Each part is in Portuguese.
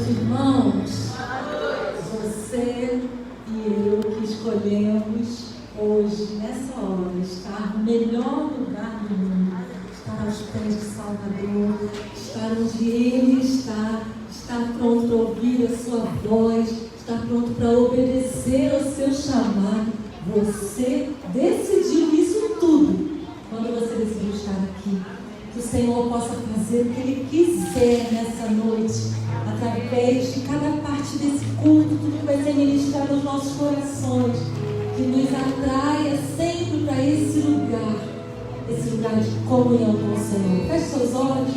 noite, irmãos. Você e eu que escolhemos hoje, nessa hora, estar no melhor lugar do mundo, estar aos pés de Salvador, estar onde Ele está, estar pronto para ouvir a sua voz, estar pronto para obedecer ao seu chamado. Você decidiu isso tudo quando você decidiu estar aqui. Que o Senhor possa fazer o que Ele quiser nessa noite, através de cada parte desse culto, tudo que vai ser ministrado aos nossos corações, que nos atraia sempre para esse lugar de comunhão com o Senhor. Feche seus olhos.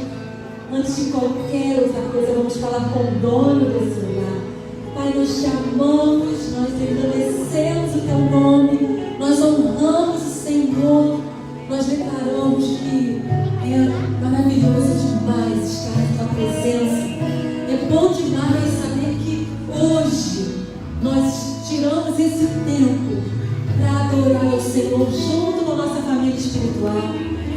Antes de qualquer outra coisa, vamos falar com o dono desse lugar. Pai, nós te amamos, nós engrandecemos o teu nome, nós honramos o Senhor, nós declaramos que é maravilhoso demais estar na tua presença. É bom demais saber que hoje nós tiramos esse tempo para adorar ao Senhor junto com a nossa família espiritual.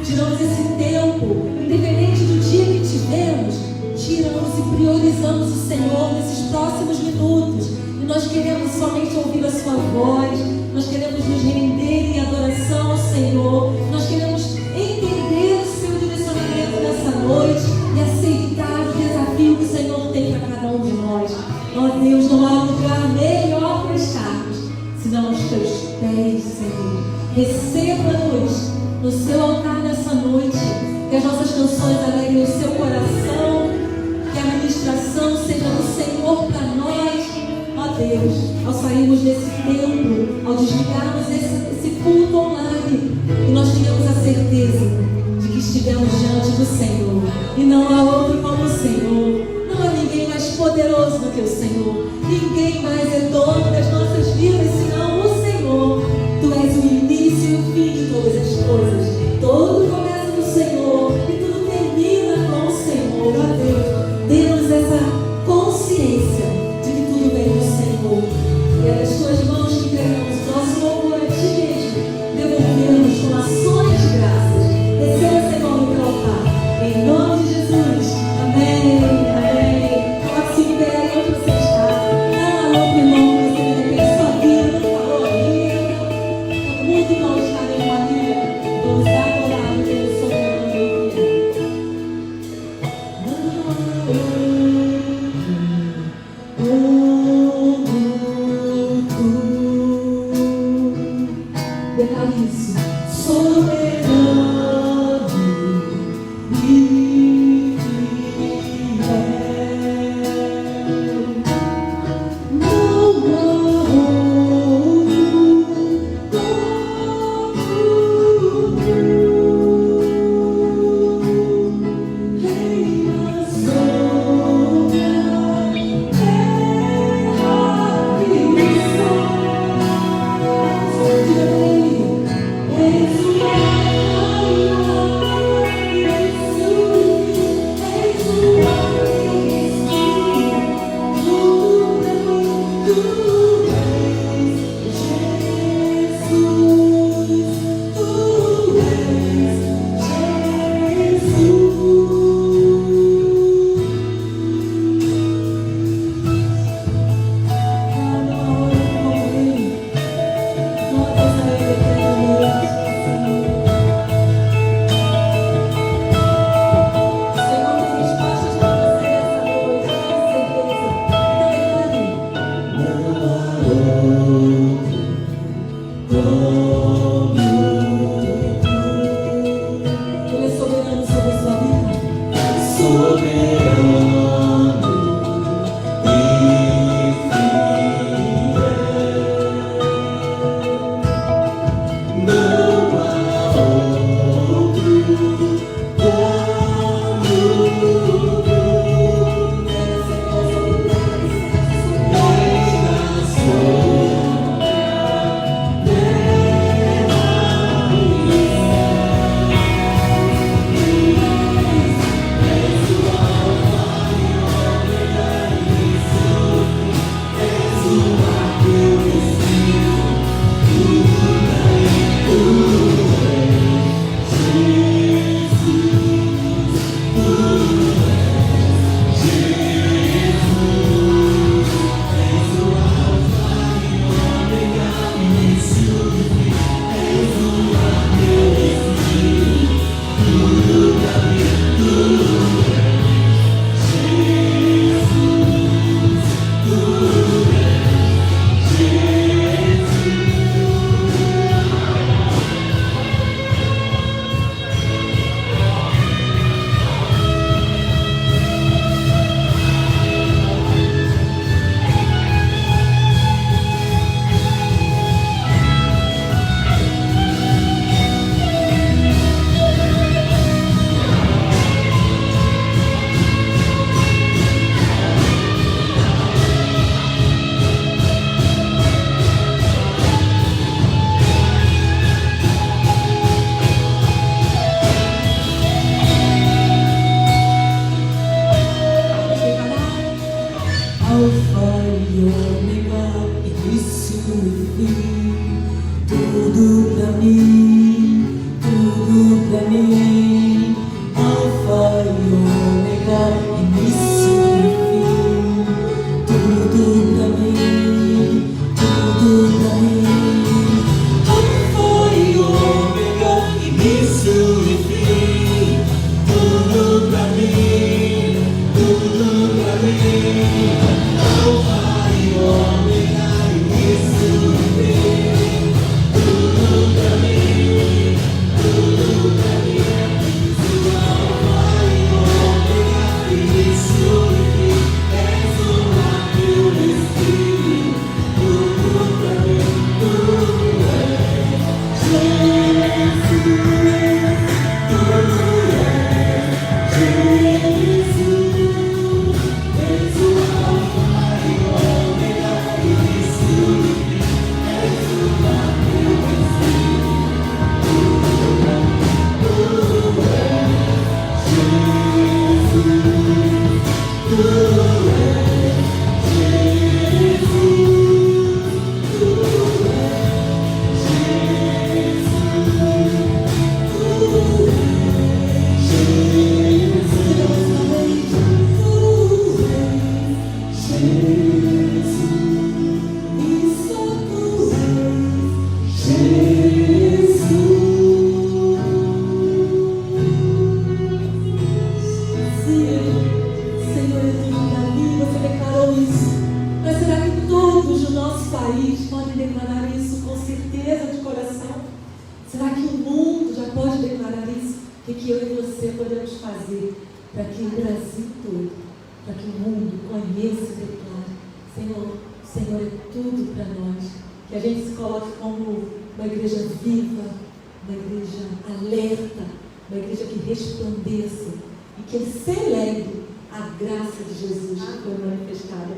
Tiramos esse tempo, independente do dia que tivemos, tiramos e priorizamos o Senhor nesses próximos minutos. E nós queremos somente ouvir a sua voz, nós queremos nos render em adoração ao Senhor, nós queremos entender o seu direcionamento nessa noite e aceitar o desafio que o Senhor tem para cada um de nós. Ó Deus, não há lugar melhor para estarmos senão aos teus pés, Senhor. Receba-nos no seu altar nessa noite, que as nossas canções alegrem o seu coração, que a ministração seja do Senhor para nós. Ó Deus, ao sairmos desse templo, ao desligarmos esse culto online, que nós tenhamos a certeza de que estivemos diante do Senhor, e não há outro como o Senhor. Não há ninguém mais poderoso do que o Senhor, ninguém mais é dono das nossas vidas senão o Senhor. Tu és o início e o fim de todas as coisas. Todo começa no Senhor e tudo termina com o Senhor. Ó Deus, dê-nos essa consciência de que tudo vem do Senhor. E é das tuas mãos que entregamos nosso louvor a ti mesmo, devolvemos com ações de graças. Receba, Senhor, no teu altar. Em nome de Jesus. Amém. Amém. Coloque-se em pé onde você está. Dá um alô, irmão, que você de repente Alfa e Ômega, início e fim, tudo pra mim, tudo pra mim. Alfa e Ômega, início e fim, tudo pra mim, tudo pra mim. Alfa e Ômega, início e fim, tudo pra mim, tudo pra mim. Alfa e Ômega, início e fim, tudo pra mim, tudo pra mim. Alfa e Ômega, início e fim, és o meu destino, tudo pra mim, tudo é Jesus, tudo é Jesus. És o Alfa e Ômega, início e fim, és o meu destino, tudo pra mim, tudo é Jesus, tudo é Jesus, tudo Senhor, Davi, você declarou isso. Mas será que todos do nosso país podem declarar isso com certeza de coração? Será que o mundo já pode declarar isso? O que eu e você podemos fazer para que o Brasil todo, para que o mundo conheça e declare: Senhor, o Senhor é tudo para nós. Que a gente se coloque como uma igreja viva, uma igreja alerta, uma igreja que resplandeça e que celebre a graça de Jesus que foi manifestada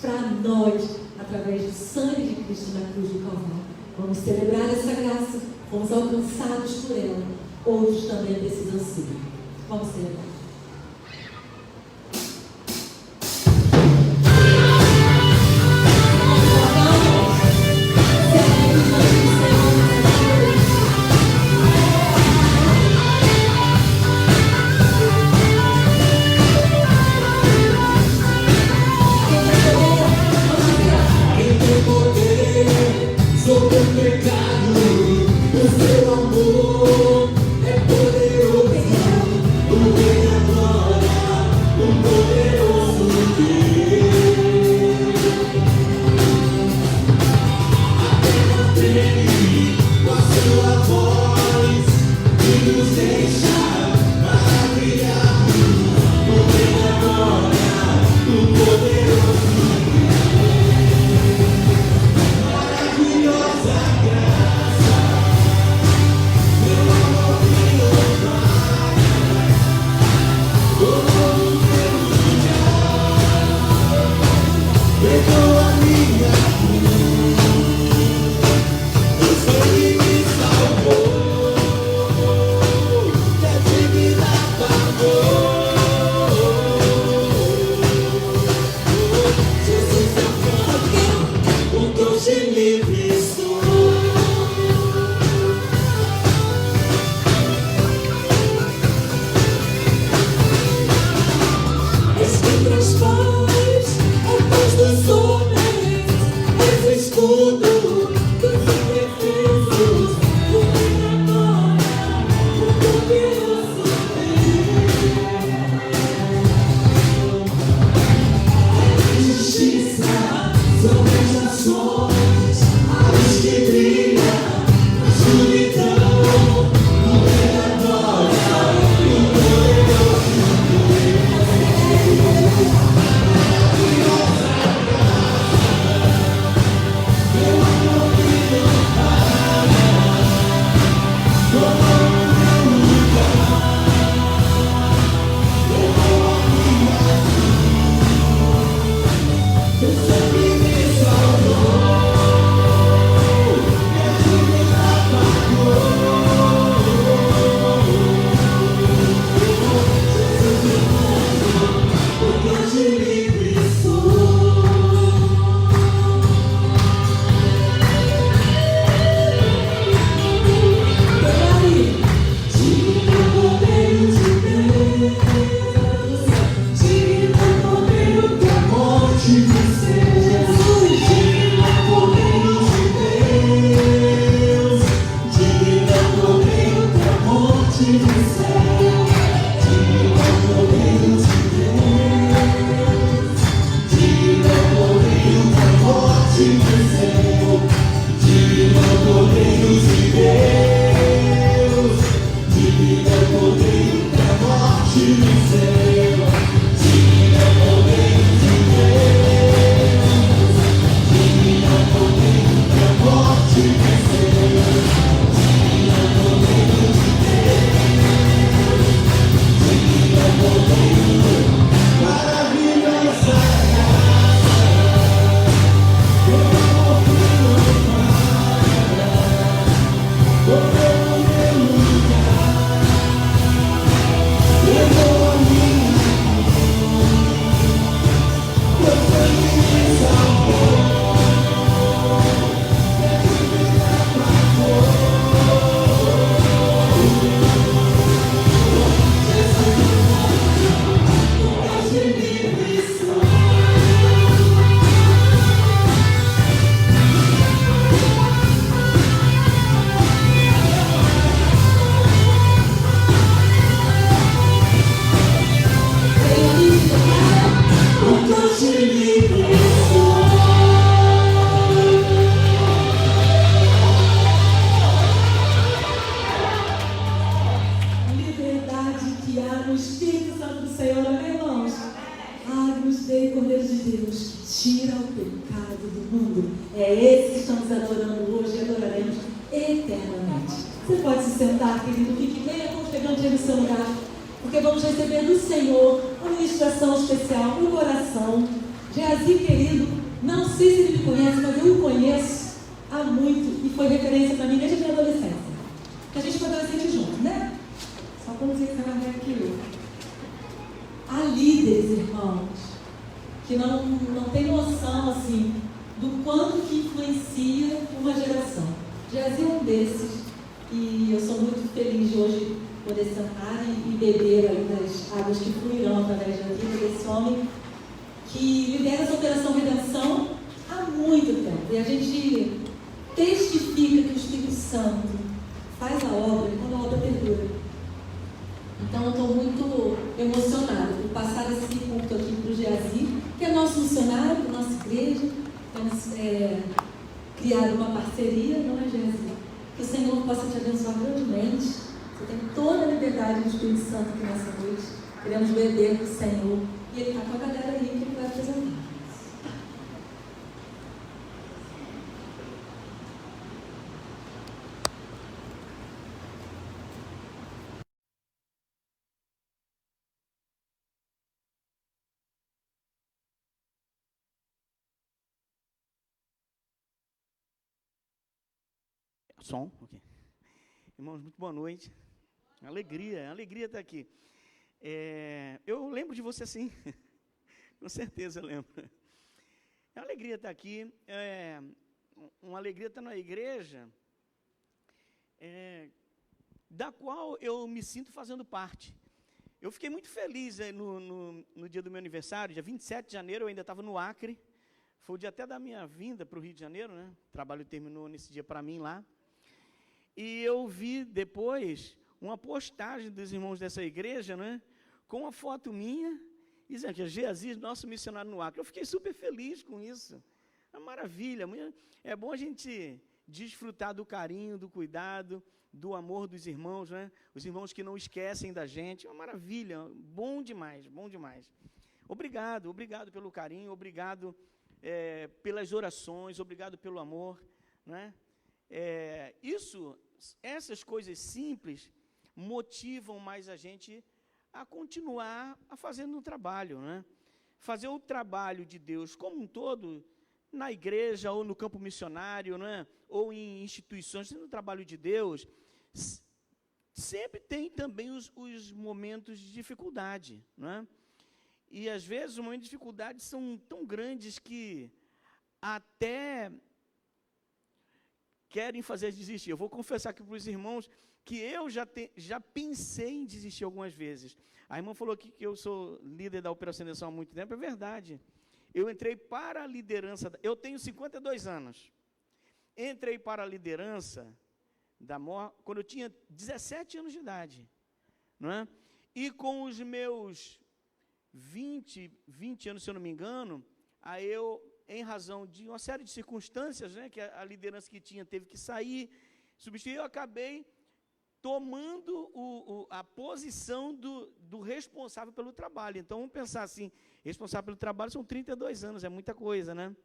para nós através do sangue de Cristo na cruz do Calvário. Vamos celebrar essa graça, fomos alcançados por ela. Outros também precisam ser. Vamos celebrar. Sobre o pecado, o seu amor é poderoso, o Rei da glória, o poderoso Deus. A terra treme com a sua voz e nos deixa maravilhados, o Rei da glória, o poderoso Som, ok. Irmãos, muito boa noite. Alegria estar aqui. Eu lembro de você sim, com certeza eu lembro. É uma alegria estar aqui, uma alegria estar na igreja, da qual eu me sinto fazendo parte. Eu fiquei muito feliz no dia do meu aniversário, dia 27 de janeiro, eu ainda estava no Acre, foi o dia até da minha vinda para o Rio de Janeiro, né? O trabalho terminou nesse dia para mim lá. E eu vi depois uma postagem dos irmãos dessa igreja, né, com uma foto minha, dizendo que Geazi, nosso missionário no Acre. Eu fiquei super feliz com isso. É uma maravilha. É bom a gente desfrutar do carinho, do cuidado, do amor dos irmãos, né? Os irmãos que não esquecem da gente. É uma maravilha. Bom demais, bom demais. Obrigado pelo carinho, obrigado pelas orações, obrigado pelo amor, né? Essas coisas simples motivam mais a gente a continuar a fazer no trabalho, né? Fazer o trabalho de Deus como um todo, na igreja ou no campo missionário, né? Ou em instituições, no trabalho de Deus, sempre tem também os momentos de dificuldade, né? E às vezes os momentos de dificuldade são tão grandes que até querem fazer desistir. Eu vou confessar aqui para os irmãos que eu já pensei em desistir algumas vezes. A irmã falou que eu sou líder da Operação Redenção há muito tempo, é verdade. Eu entrei para a liderança, eu tenho 52 anos. Entrei para a liderança da MOR quando eu tinha 17 anos de idade. Não é? E com os meus 20 anos, se eu não me engano, aí eu em razão de uma série de circunstâncias, né, que a liderança que tinha teve que sair, substituir, eu acabei tomando a posição do responsável pelo trabalho. Então, vamos pensar assim, responsável pelo trabalho são 32 anos, é muita coisa, né?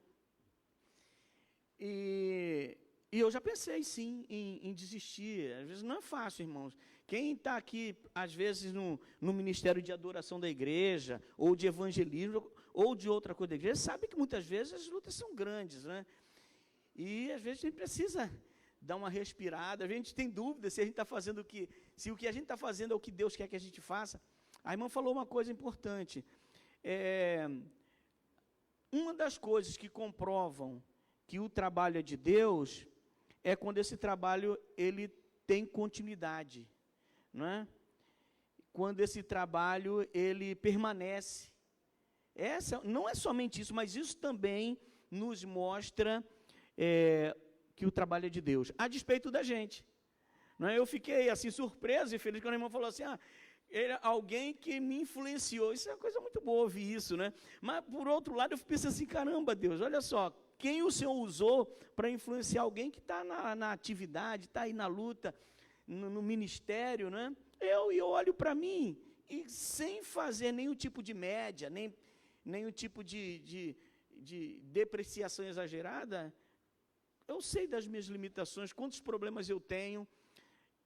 E eu já pensei, sim, em desistir. Às vezes não é fácil, irmãos. Quem está aqui, às vezes, no ministério de adoração da igreja, ou de evangelismo, ou de outra coisa da igreja, sabe que muitas vezes as lutas são grandes, né? E, às vezes, a gente precisa dar uma respirada. A gente tem dúvida se a gente está fazendo se o que a gente está fazendo é o que Deus quer que a gente faça. A irmã falou uma coisa importante. Uma das coisas que comprovam que o trabalho é de Deus é quando esse trabalho ele tem continuidade, não é? Quando esse trabalho ele permanece. Não é somente isso, mas isso também nos mostra que o trabalho é de Deus, a despeito da gente. Não é? Eu fiquei assim surpreso e feliz quando a irmã falou assim, ele é alguém que me influenciou. Isso é uma coisa muito boa ouvir isso, né? Mas, por outro lado, eu penso assim, caramba, Deus, olha só, quem o Senhor usou para influenciar alguém que está na atividade, está aí na luta, no ministério, né? Eu olho para mim e sem fazer nenhum tipo de média, nenhum tipo de depreciação exagerada, eu sei das minhas limitações, quantos problemas eu tenho,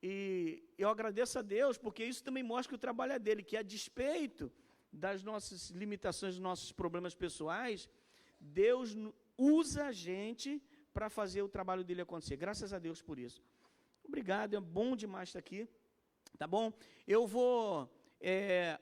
e eu agradeço a Deus, porque isso também mostra que o trabalho é dele, que a despeito das nossas limitações, dos nossos problemas pessoais, Deus usa a gente para fazer o trabalho dele acontecer. Graças a Deus por isso. Obrigado, é bom demais estar aqui, tá bom? Eu vou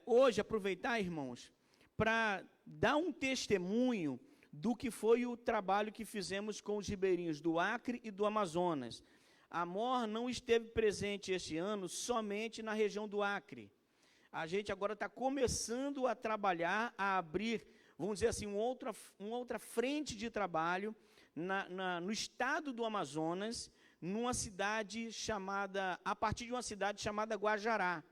hoje aproveitar, irmãos, para dar um testemunho do que foi o trabalho que fizemos com os ribeirinhos do Acre e do Amazonas. A MOR não esteve presente este ano somente na região do Acre. A gente agora está começando a trabalhar, a abrir, vamos dizer assim, uma outra frente de trabalho no estado do Amazonas, a partir de uma cidade chamada Guajará.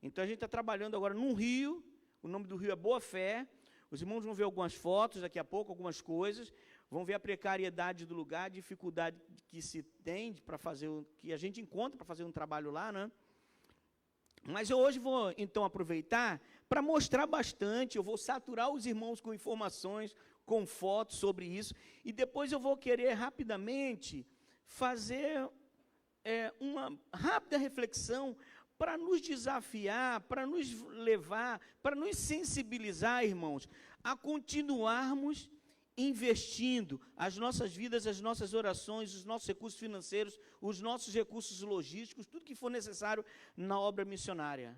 Então, a gente está trabalhando agora num rio, o nome do rio é Boa Fé. Os irmãos vão ver algumas fotos daqui a pouco, algumas coisas, vão ver a precariedade do lugar, a dificuldade que se tem para fazer, que a gente encontra para fazer um trabalho lá, né? Mas eu hoje vou, então, aproveitar para mostrar bastante, eu vou saturar os irmãos com informações, com fotos sobre isso, e depois eu vou querer rapidamente fazer uma rápida reflexão para nos desafiar, para nos levar, para nos sensibilizar, irmãos, a continuarmos investindo as nossas vidas, as nossas orações, os nossos recursos financeiros, os nossos recursos logísticos, tudo que for necessário na obra missionária.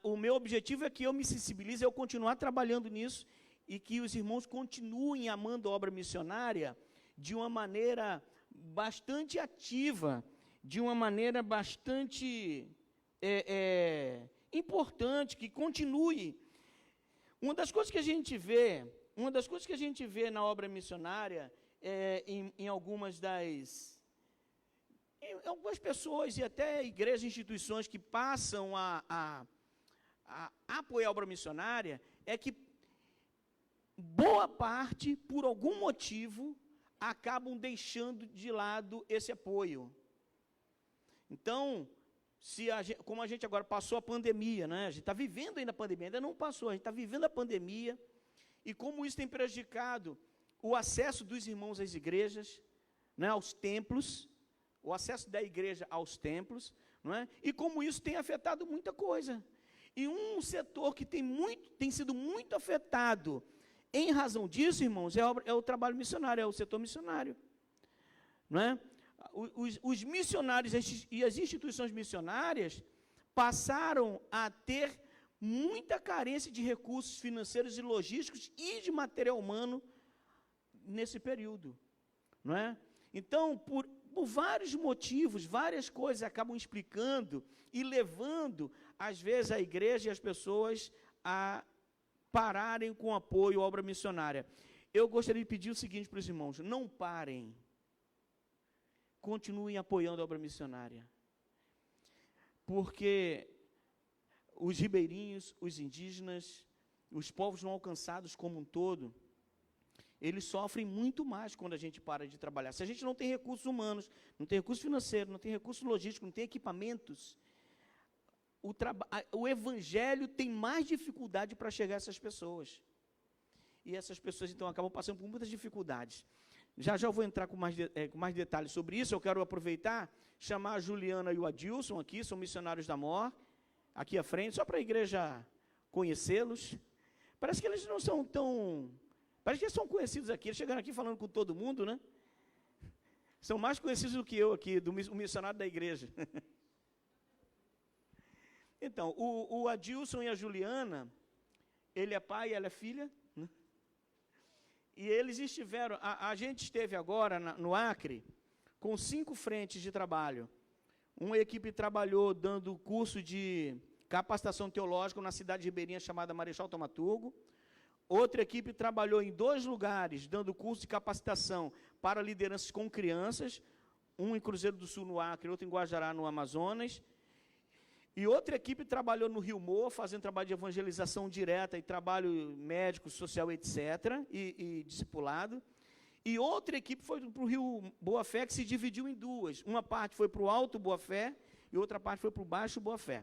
O meu objetivo é que eu me sensibilize, eu continuar trabalhando nisso e que os irmãos continuem amando a obra missionária de uma maneira bastante ativa, de uma maneira bastante importante, que continue. Uma das coisas que a gente vê na obra missionária, em algumas pessoas e até igrejas e instituições que passam a apoiar a obra missionária, é que boa parte, por algum motivo, acabam deixando de lado esse apoio. Então, como a gente agora passou a pandemia, né? A gente está vivendo ainda a pandemia, ainda não passou, a gente está vivendo a pandemia, e como isso tem prejudicado o acesso dos irmãos às igrejas, né, aos templos, o acesso da igreja aos templos, não é? E como isso tem afetado muita coisa. E um setor que tem sido muito afetado em razão disso, irmãos, é o trabalho missionário, é o setor missionário, não é? Os missionários e as instituições missionárias passaram a ter muita carência de recursos financeiros e logísticos e de material humano nesse período, não é? Então, por vários motivos, várias coisas acabam explicando e levando, às vezes, a igreja e as pessoas a pararem com apoio à obra missionária. Eu gostaria de pedir o seguinte para os irmãos: não parem. Continuem apoiando a obra missionária, porque os ribeirinhos, os indígenas, os povos não alcançados como um todo, eles sofrem muito mais quando a gente para de trabalhar. Se a gente não tem recursos humanos, não tem recurso financeiro, não tem recurso logístico, não tem equipamentos, o evangelho tem mais dificuldade para chegar a essas pessoas. E essas pessoas, então, acabam passando por muitas dificuldades. Já eu vou entrar com mais detalhes sobre isso. Eu quero aproveitar, chamar a Juliana e o Adilson aqui, são missionários da MOR, aqui à frente, só para a igreja conhecê-los. Parece que eles não são tão... Parece que eles são conhecidos aqui, eles chegaram aqui falando com todo mundo, né? São mais conhecidos do que eu aqui, o missionário da igreja. Então, o Adilson e a Juliana, ele é pai e ela é filha, né? E eles estiveram, a gente esteve agora no Acre, com 5 frentes de trabalho. Uma equipe trabalhou dando curso de capacitação teológica na cidade de Ribeirinha, chamada Marechal Thaumaturgo. Outra equipe trabalhou em 2 lugares, dando curso de capacitação para lideranças com crianças, um em Cruzeiro do Sul, no Acre, outro em Guajará, no Amazonas. E outra equipe trabalhou no Rio Moa, fazendo trabalho de evangelização direta e trabalho médico, social, etc., e discipulado. E outra equipe foi para o Rio Boa Fé, que se dividiu em 2. Uma parte foi para o Alto Boa Fé e outra parte foi para o Baixo Boa Fé.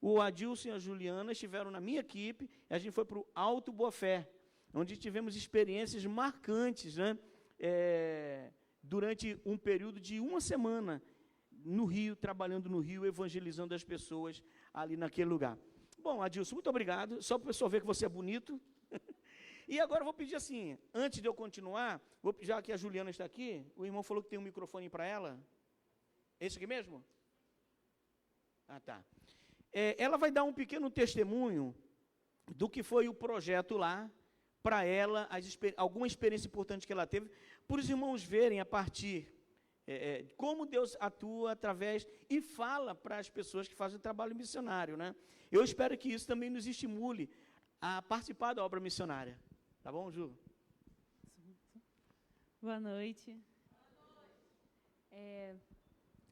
O Adilson e a Juliana estiveram na minha equipe, e a gente foi para o Alto Boa Fé, onde tivemos experiências marcantes, né? Durante um período de 1 semana, no Rio, trabalhando no Rio, evangelizando as pessoas ali naquele lugar. Bom, Adilson, muito obrigado, só para o pessoal ver que você é bonito. E agora eu vou pedir assim, antes de eu continuar, já que a Juliana está aqui, o irmão falou que tem um microfone para ela. É isso aqui mesmo? Ah, tá. Ela vai dar um pequeno testemunho do que foi o projeto lá, para ela, alguma experiência importante que ela teve, para os irmãos verem a partir como Deus atua através e fala para as pessoas que fazem o trabalho missionário, né? Eu espero que isso também nos estimule a participar da obra missionária. Tá bom, Ju? Boa noite.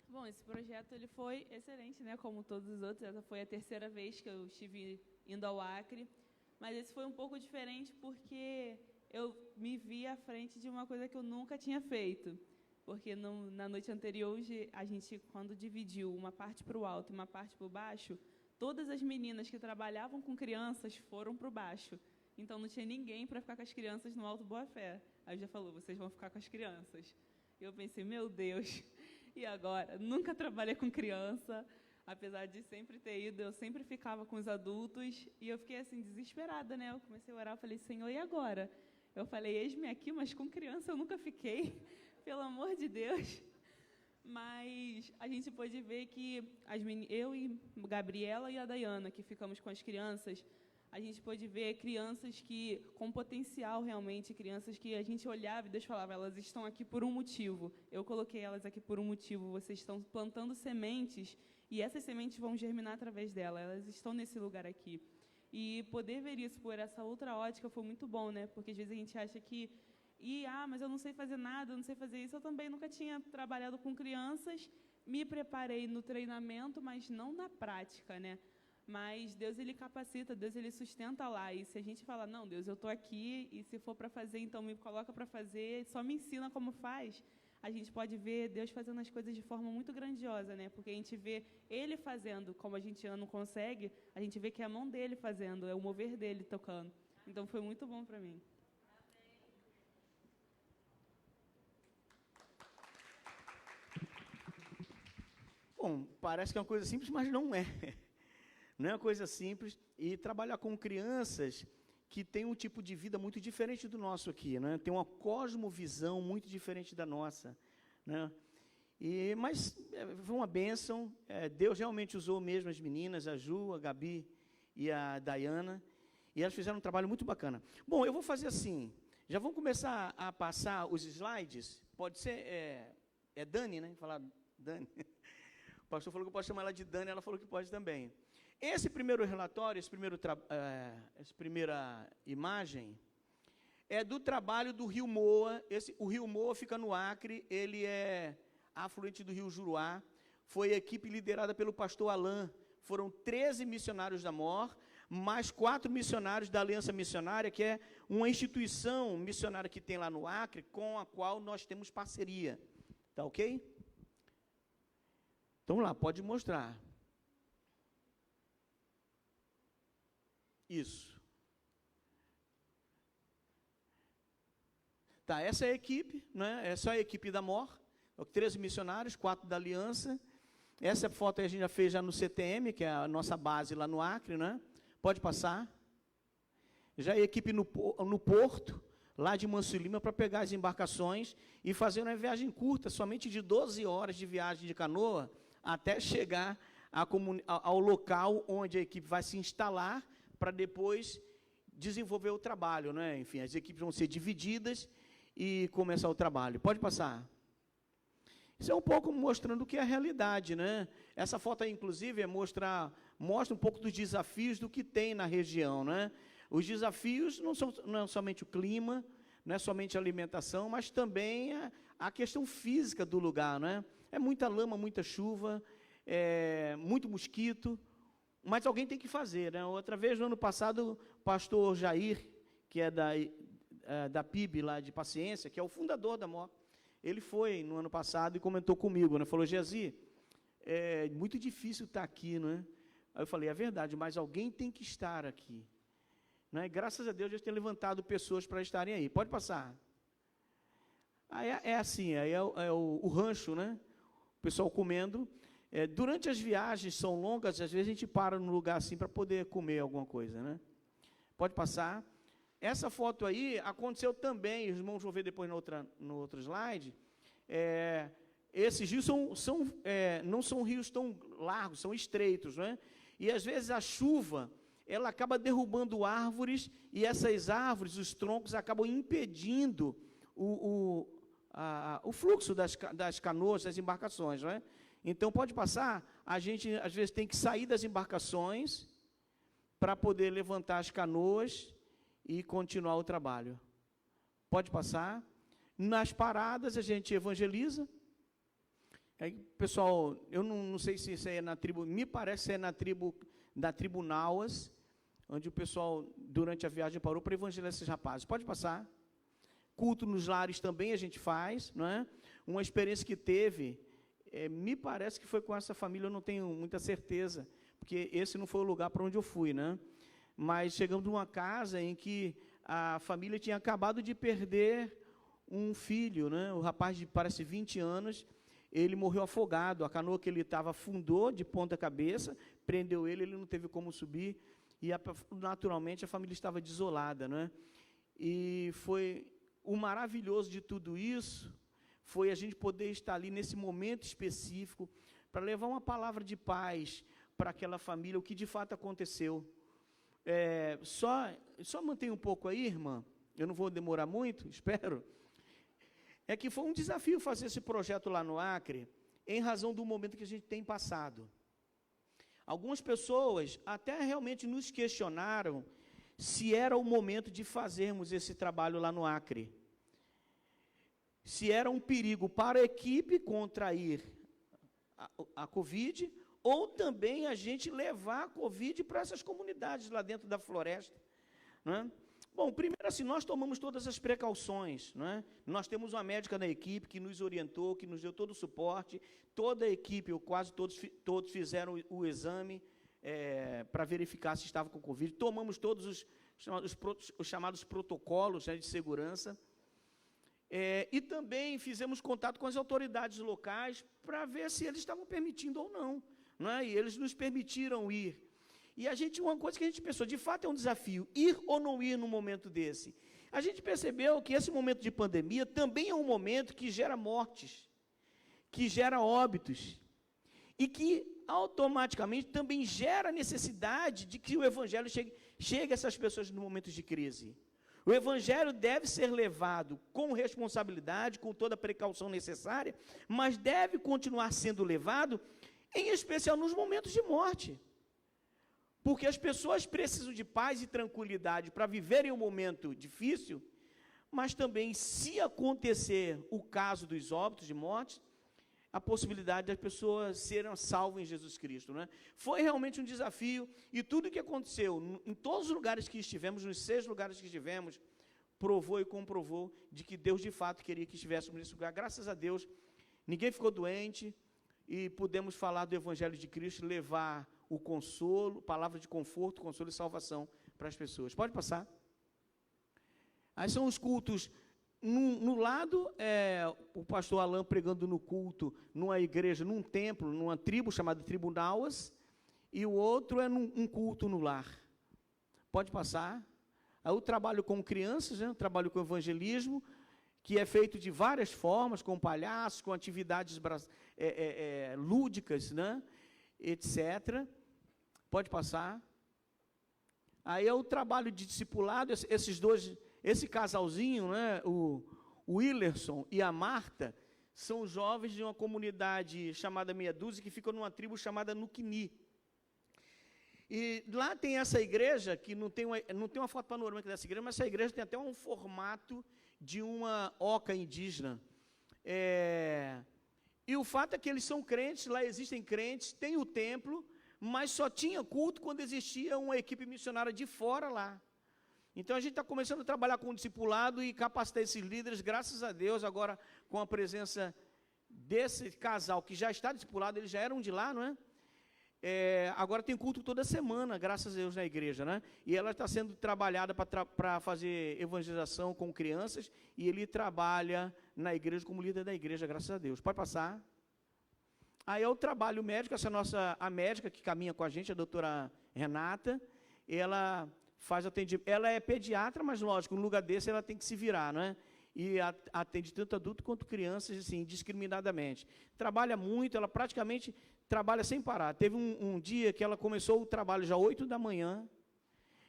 Bom, esse projeto ele foi excelente, né? Como todos os outros. Essa foi a 3ª vez que eu estive indo ao Acre. Mas esse foi um pouco diferente porque eu me vi à frente de uma coisa que eu nunca tinha feito. Porque na noite anterior, a gente, quando dividiu uma parte para o alto e uma parte para o baixo, todas as meninas que trabalhavam com crianças foram para o baixo. Então, não tinha ninguém para ficar com as crianças no Alto Boa Fé. Aí já falou, vocês vão ficar com as crianças. E eu pensei, meu Deus, e agora? Nunca trabalhei com criança, apesar de sempre ter ido, eu sempre ficava com os adultos, e eu fiquei assim, desesperada, né? Eu comecei a orar, eu falei, Senhor, e agora? Eu falei, eis-me aqui, mas com criança eu nunca fiquei, pelo amor de Deus. Mas a gente pôde ver que eu e Gabriela e a Dayana, que ficamos com as crianças, a gente pôde ver crianças que, com potencial realmente, crianças que a gente olhava e Deus falava, elas estão aqui por um motivo. Eu coloquei elas aqui por um motivo. Vocês estão plantando sementes e essas sementes vão germinar através dela. Elas estão nesse lugar aqui. E poder ver isso por essa outra ótica foi muito bom, né? Porque às vezes a gente acha que, mas eu não sei fazer nada, eu não sei fazer isso. Eu também nunca tinha trabalhado com crianças. Me preparei no treinamento, mas não na prática, né? Mas Deus, Ele capacita, Deus, Ele sustenta lá. E se a gente falar, não, Deus, eu estou aqui, e se for para fazer, então me coloca para fazer, só me ensina como faz, a gente pode ver Deus fazendo as coisas de forma muito grandiosa, né? Porque a gente vê Ele fazendo, como a gente não consegue, a gente vê que é a mão dEle fazendo, é o mover dEle tocando. Então, foi muito bom para mim. Bom, parece que é uma coisa simples, mas não é. Não é uma coisa simples, e trabalhar com crianças que têm um tipo de vida muito diferente do nosso aqui, né? Tem uma cosmovisão muito diferente da nossa, né? Mas foi uma bênção, Deus realmente usou mesmo as meninas, a Ju, a Gabi e a Dayana, e elas fizeram um trabalho muito bacana. Bom, eu vou fazer assim, já vamos começar a passar os slides, pode ser, Dani, né? Falar Dani. O pastor falou que eu posso chamar ela de Dani, ela falou que pode também. Esse primeiro relatório, essa primeira imagem, é do trabalho do Rio Moa. O Rio Moa fica no Acre, ele é afluente do Rio Juruá. Foi a equipe liderada pelo pastor Alain. Foram 13 missionários da MOR, mais 4 missionários da Aliança Missionária, que é uma instituição missionária que tem lá no Acre, com a qual nós temos parceria. Tá ok? Então, lá, pode mostrar. Isso. Tá, essa é a equipe, né? Essa é a equipe da MOR, 13 missionários, 4 da Aliança. Essa foto aí a gente já fez no CTM, que é a nossa base lá no Acre, né? Pode passar. Já a equipe no porto, lá de Manso Lima, para pegar as embarcações e fazer uma viagem curta, somente de 12 horas de viagem de canoa, até chegar ao local onde a equipe vai se instalar, para depois desenvolver o trabalho, né? Enfim, as equipes vão ser divididas e começar o trabalho. Pode passar. Isso é um pouco mostrando o que é a realidade, né? Essa foto aí, inclusive, mostra um pouco dos desafios do que tem na região, né? Os desafios não é somente o clima, não é somente a alimentação, mas também a questão física do lugar, né? É muita lama, muita chuva, muito mosquito, mas alguém tem que fazer, né? Outra vez, no ano passado, o pastor Jair, que é da PIB lá de Paciência, que é o fundador da MOR, ele foi no ano passado e comentou comigo, né? Falou: Geazi, é muito difícil estar aqui, né? Aí eu falei: é verdade, mas alguém tem que estar aqui, né? E graças a Deus, Deus tem levantado pessoas para estarem aí. Pode passar. Aí é assim, aí é o rancho, né? O pessoal comendo. Durante as viagens, são longas, às vezes a gente para num lugar assim para poder comer alguma coisa, né? Pode passar. Essa foto aí aconteceu também, os irmãos vão ver depois no outro slide. Esses rios não são rios tão largos, são estreitos, né? E às vezes a chuva, ela acaba derrubando árvores, e essas árvores, os troncos, acabam impedindo o fluxo das canoas, das embarcações, né? Então, pode passar, a gente às vezes tem que sair das embarcações para poder levantar as canoas e continuar o trabalho. Pode passar. Nas paradas a gente evangeliza. Aí, pessoal, eu não sei se isso aí é na tribo, me parece que é na tribo Nauas, onde o pessoal, durante a viagem, parou para evangelizar esses rapazes. Pode passar. Culto nos lares também a gente faz, não é? Uma experiência que teve, me parece que foi com essa família, eu não tenho muita certeza, porque esse não foi o lugar para onde eu fui, né? Mas chegamos numa casa em que a família tinha acabado de perder um filho, né? O rapaz de, parece, 20 anos, ele morreu afogado, a canoa que ele estava afundou de ponta cabeça, prendeu ele não teve como subir, e naturalmente a família estava desolada, né? E foi o maravilhoso de tudo isso, foi a gente poder estar ali nesse momento específico, para levar uma palavra de paz para aquela família, o que de fato aconteceu. Só mantenha um pouco aí, irmã, eu não vou demorar muito, espero. É que foi um desafio fazer esse projeto lá no Acre, em razão do momento que a gente tem passado. Algumas pessoas até realmente nos questionaram se era o momento de fazermos esse trabalho lá no Acre. Se era um perigo para a equipe contrair a Covid, ou também a gente levar a Covid para essas comunidades lá dentro da floresta, não é? Bom, primeiro assim, nós tomamos todas as precauções, não é? Nós temos uma médica na equipe que nos orientou, que nos deu todo o suporte, toda a equipe, ou quase todos fizeram o exame para verificar se estava com Covid, tomamos todos os chamados protocolos, né, de segurança, e também fizemos contato com as autoridades locais para ver se eles estavam permitindo ou não, não é? E eles nos permitiram ir. E uma coisa que a gente pensou, de fato é um desafio, ir ou não ir num momento desse. A gente percebeu que esse momento de pandemia também é um momento que gera mortes, que gera óbitos, e que automaticamente também gera necessidade de que o Evangelho chegue a essas pessoas no momento de crise. O Evangelho deve ser levado com responsabilidade, com toda a precaução necessária, mas deve continuar sendo levado, em especial nos momentos de morte. Porque as pessoas precisam de paz e tranquilidade para viverem um momento difícil, mas também, se acontecer o caso dos óbitos de morte, a possibilidade das pessoas serem salvas em Jesus Cristo, né? Foi realmente um desafio, e tudo que aconteceu, em todos os lugares que estivemos, nos 6 lugares que estivemos, provou e comprovou de que Deus de fato queria que estivéssemos nesse lugar. Graças a Deus, ninguém ficou doente, e pudemos falar do Evangelho de Cristo, levar o consolo, palavra de conforto, consolo e salvação para as pessoas. Pode passar. Aí são os cultos. No lado, o pastor Alain pregando no culto, numa igreja, num templo, numa tribo chamada Tribo Nauas, e o outro é um culto no lar. Pode passar. Aí o trabalho com crianças, né, o trabalho com evangelismo, que é feito de várias formas, com palhaços, com atividades lúdicas, né, etc. Pode passar. Aí é o trabalho de discipulado, esse casalzinho, né, o Willerson e a Marta, são jovens de uma comunidade chamada Meia Dúzia, que ficam numa tribo chamada Nuquini. E lá tem essa igreja, que não tem uma foto panorâmica dessa igreja, mas essa igreja tem até um formato de uma oca indígena. E o fato é que eles são crentes, lá existem crentes, tem o templo, mas só tinha culto quando existia uma equipe missionária de fora lá. Então a gente está começando a trabalhar com o discipulado e capacitar esses líderes, graças a Deus, agora com a presença desse casal que já está discipulado, eles já eram de lá, não é? Agora tem culto toda semana, graças a Deus, na igreja, né? E ela está sendo trabalhada para fazer evangelização com crianças, e ele trabalha na igreja como líder da igreja, graças a Deus. Pode passar. Aí é o trabalho médico, a médica que caminha com a gente, a doutora Renata, ela faz atendimento, ela é pediatra, mas lógico, no lugar desse ela tem que se virar, né? E atende tanto adulto quanto crianças, assim, indiscriminadamente. Trabalha muito, ela praticamente trabalha sem parar. Teve um dia que ela começou o trabalho já 8 da manhã,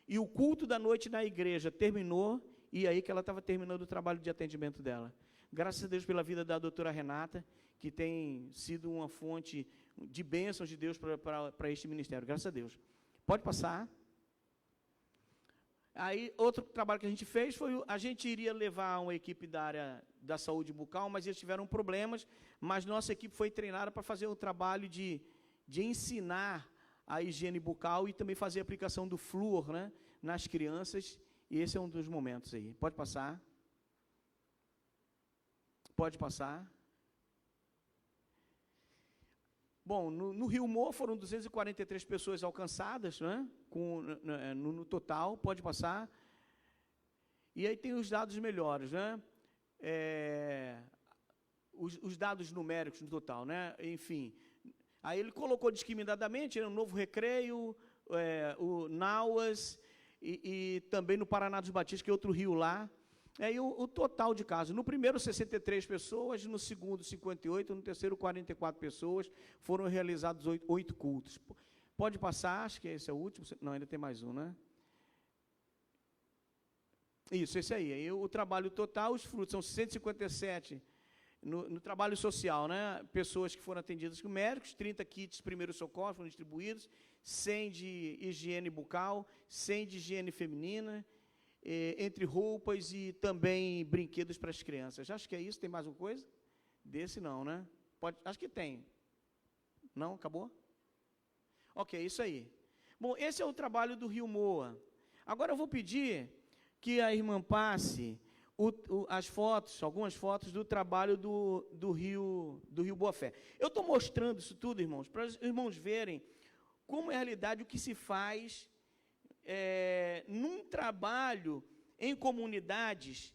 e o culto da noite na igreja terminou, e aí que ela estava terminando o trabalho de atendimento dela. Graças a Deus pela vida da doutora Renata, que tem sido uma fonte de bênçãos de Deus para este ministério. Graças a Deus. Pode passar. Aí, outro trabalho que a gente fez foi, a gente iria levar uma equipe da área da saúde bucal, mas eles tiveram problemas, mas nossa equipe foi treinada para fazer um trabalho de ensinar a higiene bucal e também fazer a aplicação do flúor, né, nas crianças, e esse é um dos momentos aí. Pode passar. Pode passar. Bom, no Rio Mo foram 243 pessoas alcançadas, né, no total, pode passar. E aí tem os dados melhores, né, os dados numéricos no total, né, enfim. Aí ele colocou discriminadamente, no Novo Recreio, o Nauas, e também no Paraná dos Batistas, que é outro rio lá. Aí o total de casos, no primeiro 63 pessoas, no segundo 58, no terceiro 44 pessoas, foram realizados 8 cultos. Pode passar, acho que esse é o último, não, ainda tem mais um, né? Isso, esse aí. Aí o trabalho total, os frutos são 157 no trabalho social, né? Pessoas que foram atendidas com médicos, 30 kits primeiros socorros foram distribuídos, 100 de higiene bucal, 100 de higiene feminina, entre roupas e também brinquedos para as crianças. Acho que é isso. Tem mais uma coisa? Desse não, né? Acho que tem. Não? Acabou? Ok, isso aí. Bom, esse é o trabalho do Rio Moa. Agora eu vou pedir que a irmã passe as fotos, algumas fotos do trabalho do Rio Boa Fé. Eu estou mostrando isso tudo, irmãos, para os irmãos verem como é a realidade, o que se faz num trabalho em comunidades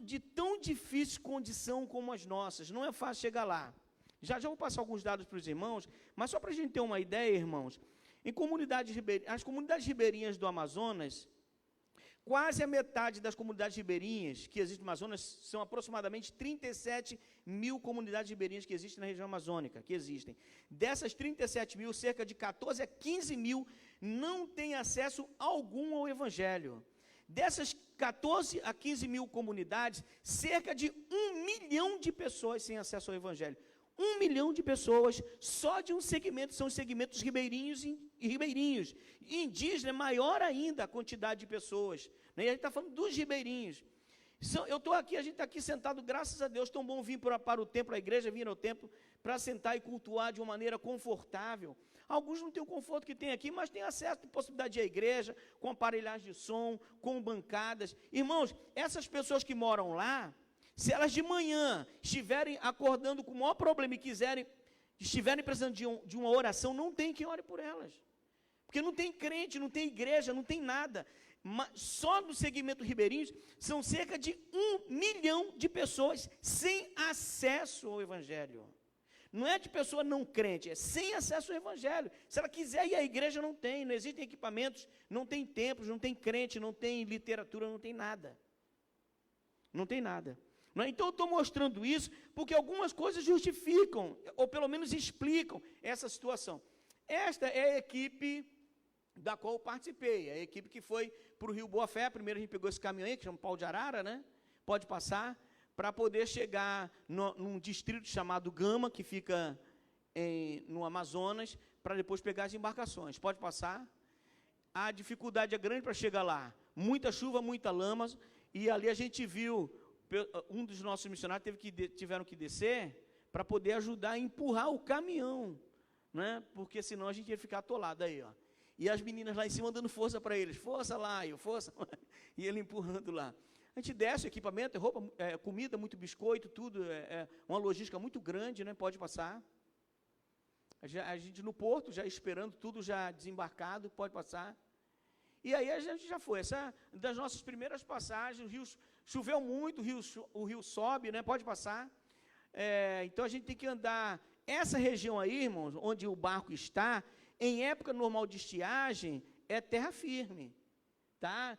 de tão difícil condição como as nossas. Não é fácil chegar lá. Já vou passar alguns dados para os irmãos, mas só para a gente ter uma ideia, irmãos, as comunidades ribeirinhas do Amazonas, quase a metade das comunidades ribeirinhas que existem no Amazonas, são aproximadamente 37 mil comunidades ribeirinhas que existem na região amazônica, que existem. Dessas 37 mil, cerca de 14 a 15 mil não têm acesso algum ao Evangelho. Dessas 14 a 15 mil comunidades, cerca de 1 milhão de pessoas sem acesso ao Evangelho. 1 milhão de pessoas, só de um segmento, são os segmentos ribeirinhos e ribeirinhos. Indígena é maior ainda a quantidade de pessoas, né? E a gente está falando dos ribeirinhos. Eu estou aqui, a gente está aqui sentado, graças a Deus, tão bom vir para o templo, a igreja vir ao templo, para sentar e cultuar de uma maneira confortável. Alguns não têm o conforto que tem aqui, mas têm acesso, tem possibilidade de ir à igreja, com aparelhagem de som, com bancadas. Irmãos, essas pessoas que moram lá, se elas de manhã estiverem acordando com o maior problema e estiverem precisando de uma oração, não tem quem ore por elas. Porque não tem crente, não tem igreja, não tem nada. Só no segmento Ribeirinhos, são cerca de 1 milhão de pessoas sem acesso ao Evangelho. Não é de pessoa não crente, é sem acesso ao Evangelho. Se ela quiser ir à igreja, não tem, não existem equipamentos, não tem templos, não tem crente, não tem literatura, não tem nada. Não tem nada. Não é? Então eu estou mostrando isso porque algumas coisas justificam, ou pelo menos explicam essa situação. Esta é a equipe da qual eu participei, a equipe que foi para o Rio Boa Fé. Primeiro a gente pegou esse caminhão aí, que chama Pau de Arara, né? Pode passar, para poder chegar num distrito chamado Gama, que fica no Amazonas, para depois pegar as embarcações. Pode passar. A dificuldade é grande para chegar lá. Muita chuva, muita lama, e ali a gente viu, um dos nossos missionários tiveram que descer para poder ajudar a empurrar o caminhão, né? Porque senão a gente ia ficar atolado aí, ó. E as meninas lá em cima dando força para eles. Força lá, força lá. E ele empurrando lá. A gente desce o equipamento, roupa, comida, muito biscoito, tudo. Uma logística muito grande, né? Pode passar. A gente no porto, já esperando, tudo já desembarcado, pode passar. E aí a gente já foi. Essa das nossas primeiras passagens, o rio choveu muito, o rio sobe, né? Pode passar. Então a gente tem que andar. Essa região aí, irmãos, onde o barco está, em época normal de estiagem, é terra firme, tá?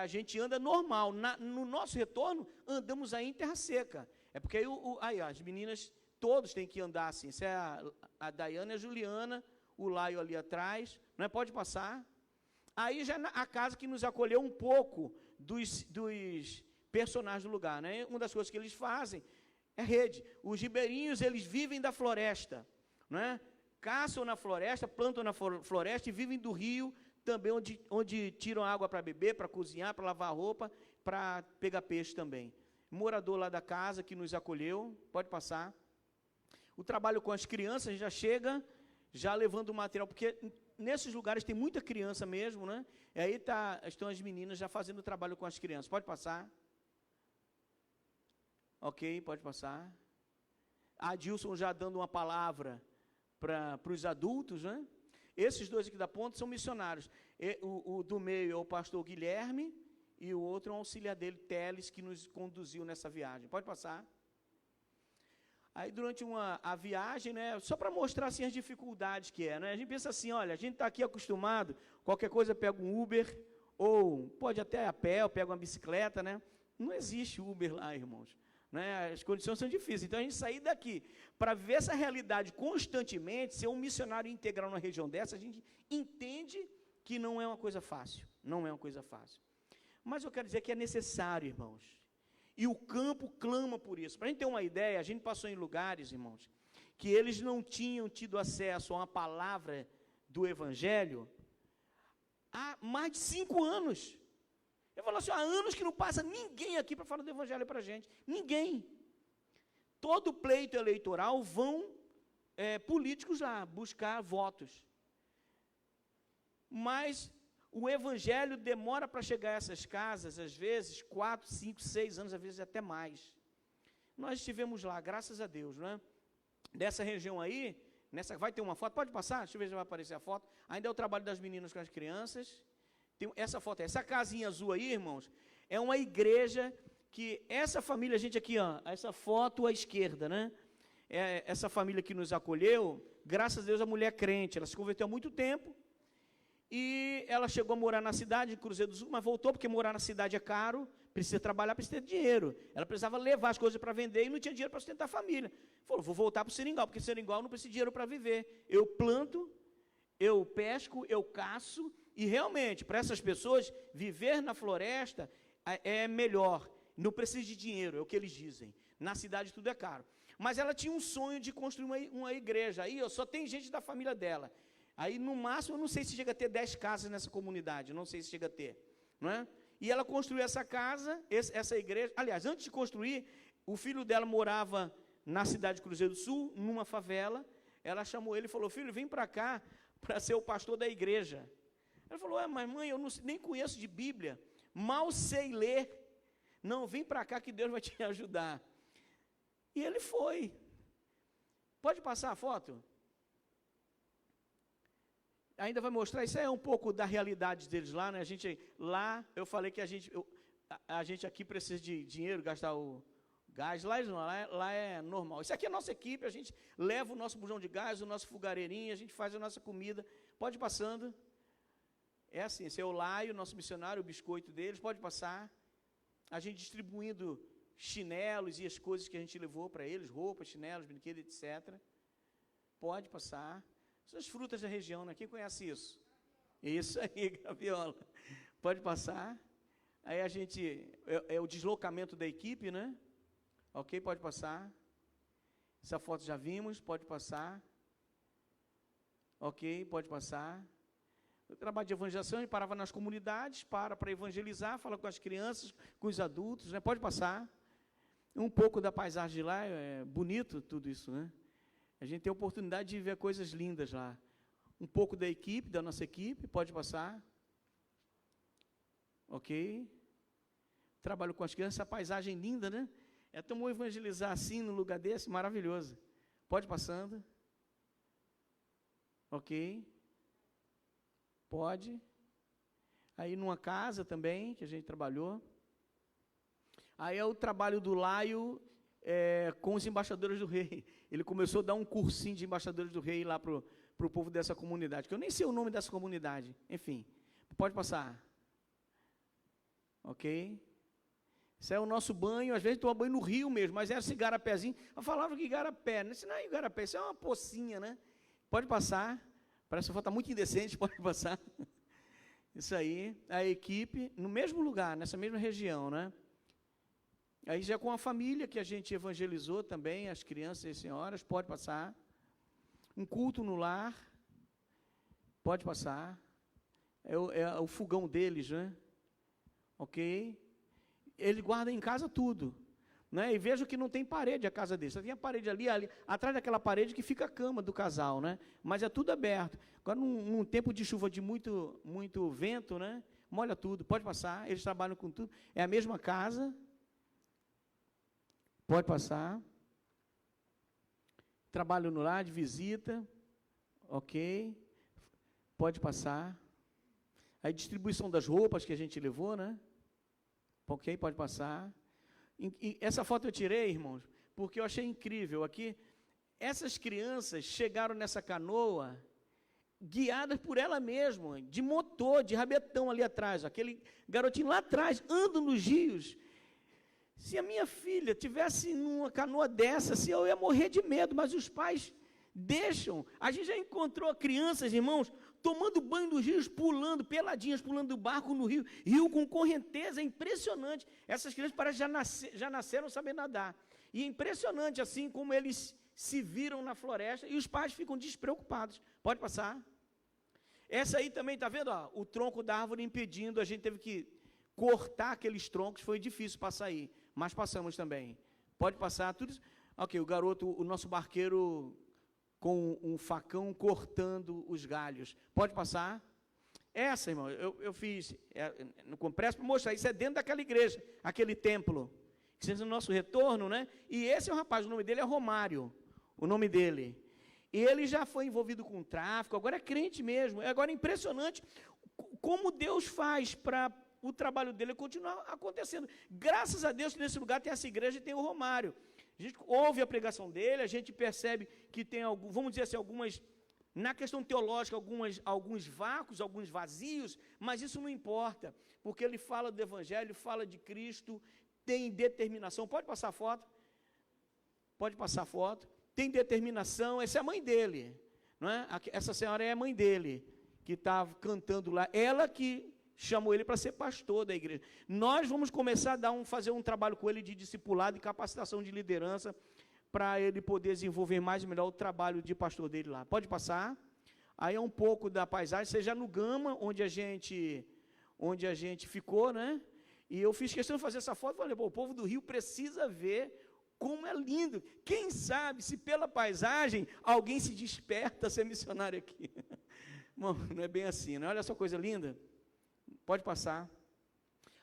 A gente anda normal. No nosso retorno, andamos aí em terra seca. É porque aí as meninas, todos têm que andar assim. Isso é a Daiane e a Juliana, o Laio ali atrás, não é? Pode passar. Aí já a casa que nos acolheu um pouco dos personagens do lugar, né? Uma das coisas que eles fazem é rede. Os ribeirinhos, eles vivem da floresta, não é? Caçam na floresta, plantam na floresta e vivem do rio, também onde tiram água para beber, para cozinhar, para lavar roupa, para pegar peixe também. Morador lá da casa que nos acolheu, pode passar. O trabalho com as crianças já chega, já levando o material, porque nesses lugares tem muita criança mesmo, né? E aí estão as meninas já fazendo o trabalho com as crianças. Pode passar. Ok, pode passar. A Adilson já dando uma palavra para os adultos, né? Esses dois aqui da ponta são missionários. O do meio é o pastor Guilherme e o outro é um auxiliar dele, Teles, que nos conduziu nessa viagem. Pode passar. Aí durante a viagem, né, só para mostrar assim, as dificuldades que é, né? A gente pensa assim, olha, a gente está aqui acostumado, qualquer coisa pega um Uber, ou pode até a pé, ou pega uma bicicleta, né? Não existe Uber lá, irmãos. Né? As condições são difíceis. Então, a gente sair daqui para ver essa realidade constantemente, ser um missionário integral numa região dessa, a gente entende que não é uma coisa fácil. Não é uma coisa fácil. Mas eu quero dizer que é necessário, irmãos. E o campo clama por isso. Para a gente ter uma ideia, a gente passou em lugares, irmãos, que eles não tinham tido acesso a uma palavra do Evangelho há mais de 5 anos. Eu falo assim, há anos que não passa ninguém aqui para falar do Evangelho para a gente. Ninguém. Todo pleito eleitoral vão políticos lá buscar votos. Mas o Evangelho demora para chegar a essas casas, às vezes, 4, 5, 6 anos, às vezes até mais. Nós estivemos lá, graças a Deus, não é? Dessa região aí, vai ter uma foto, pode passar? Deixa eu ver se vai aparecer a foto. Ainda é o trabalho das meninas com as crianças. Tem essa foto, essa casinha azul aí, irmãos, é uma igreja que essa família, gente aqui, ó, essa foto à esquerda, né? Essa família que nos acolheu, graças a Deus a mulher é crente, ela se converteu há muito tempo e ela chegou a morar na cidade de Cruzeiro do Sul, mas voltou porque morar na cidade é caro, precisa trabalhar, precisa ter dinheiro. Ela precisava levar as coisas para vender e não tinha dinheiro para sustentar a família. Falou, vou voltar para o Seringal, porque Seringal não precisa de dinheiro para viver. Eu planto, eu pesco, eu caço. E realmente, para essas pessoas, viver na floresta é melhor, não precisa de dinheiro, é o que eles dizem. Na cidade tudo é caro. Mas ela tinha um sonho de construir uma igreja, aí só tem gente da família dela. Aí, no máximo, eu não sei se chega a ter 10 casas nessa comunidade, não sei se chega a ter. Não é? E ela construiu essa casa, essa igreja. Aliás, antes de construir, o filho dela morava na cidade de Cruzeiro do Sul, numa favela. Ela chamou ele e falou: filho, vem para cá para ser o pastor da igreja. Ele falou: mas mãe, eu nem conheço de Bíblia, mal sei ler. Não, vem para cá que Deus vai te ajudar. E ele foi. Pode passar a foto? Ainda vai mostrar, isso é um pouco da realidade deles lá, né? A gente, lá, eu falei que a gente aqui precisa de dinheiro, gastar o gás, lá é normal. Isso aqui é a nossa equipe, a gente leva o nosso bujão de gás, o nosso fogareirinho, a gente faz a nossa comida. Pode ir passando. É assim, esse é o Laio, nosso missionário, o biscoito deles, pode passar. A gente distribuindo chinelos e as coisas que a gente levou para eles, roupas, chinelos, brinquedos, etc. Pode passar. São as frutas da região, né? Quem conhece isso? Isso aí, graviola. Pode passar. Aí a gente, é o deslocamento da equipe, né? Ok, pode passar. Essa foto já vimos, pode passar. Ok, pode passar. O trabalho de evangelização, ele parava nas comunidades, para evangelizar, fala com as crianças, com os adultos, né? Pode passar. Um pouco da paisagem de lá, é bonito tudo isso, né? A gente tem a oportunidade de ver coisas lindas lá. Um pouco da equipe, da nossa equipe, pode passar. Ok. Trabalho com as crianças, essa paisagem linda, né? É tão bom evangelizar assim, num lugar desse, maravilhoso. Pode passando. Ok. Pode. Aí numa casa também, que a gente trabalhou. Aí é o trabalho do Laio com os embaixadores do rei. Ele começou a dar um cursinho de embaixadores do rei lá para o povo dessa comunidade, que eu nem sei o nome dessa comunidade. Enfim, pode passar. Ok? Isso é o nosso banho, às vezes toma banho no rio mesmo, mas era esse igarapézinho. Eu falava que igarapé, isso não é igarapé, isso é uma pocinha, né? Pode passar. Parece que está muito indecente, pode passar. Isso aí, a equipe, no mesmo lugar, nessa mesma região, né? Aí já com a família que a gente evangelizou também, as crianças e as senhoras, pode passar. Um culto no lar, pode passar. É o fogão deles, né? Ok? Ele guarda em casa tudo. Né? E vejo que não tem parede a casa dele. Só tem a parede ali, atrás daquela parede que fica a cama do casal, né? Mas é tudo aberto. Agora, num tempo de chuva de muito vento, né? Molha tudo, pode passar. Eles trabalham com tudo. É a mesma casa. Pode passar. Trabalho no lar, de visita. Ok. Pode passar. A distribuição das roupas que a gente levou, né? Ok, pode passar. E essa foto eu tirei, irmãos, porque eu achei incrível. Aqui, essas crianças chegaram nessa canoa, guiadas por ela mesma, de motor, de rabetão ali atrás. Aquele garotinho lá atrás, anda nos rios. Se a minha filha tivesse numa canoa dessa, assim, eu ia morrer de medo, mas os pais deixam. A gente já encontrou crianças, irmãos, tomando banho nos rios, pulando, peladinhas, pulando do barco no rio, rio com correnteza, é impressionante. Essas crianças parecem já nasceram sabendo nadar. E é impressionante, assim, como eles se viram na floresta e os pais ficam despreocupados. Pode passar. Essa aí também, está vendo? Ó, o tronco da árvore impedindo, a gente teve que cortar aqueles troncos, foi difícil passar aí, mas passamos também. Pode passar, tudo isso. Ok, o garoto, o nosso barqueiro com um facão cortando os galhos. Pode passar? Essa, irmão, eu fiz, com pressa para mostrar, isso é dentro daquela igreja, aquele templo, que seja no nosso retorno, né? E esse é o rapaz, o nome dele é Romário, o nome dele. E ele já foi envolvido com tráfico, agora é crente mesmo. Agora é impressionante como Deus faz para o trabalho dele continuar acontecendo. Graças a Deus que nesse lugar tem essa igreja e tem o Romário. A gente ouve a pregação dele, a gente percebe que tem, vamos dizer assim, algumas, na questão teológica, alguns vácuos, alguns vazios, mas isso não importa, porque ele fala do Evangelho, fala de Cristo, tem determinação. Pode passar a foto? Pode passar a foto. Tem determinação, essa é a mãe dele, não é? Essa senhora é a mãe dele, que estava cantando lá, ela que chamou ele para ser pastor da igreja. Nós vamos começar a fazer um trabalho com ele de discipulado e capacitação de liderança, para ele poder desenvolver mais e melhor o trabalho de pastor dele lá. Pode passar. Aí é um pouco da paisagem, seja no Gama, onde a gente ficou, né? E eu fiz questão de fazer essa foto, falei, pô, o povo do Rio precisa ver como é lindo. Quem sabe se pela paisagem alguém se desperta a ser missionário aqui. Bom, não é bem assim, né? Olha essa coisa linda. Pode passar.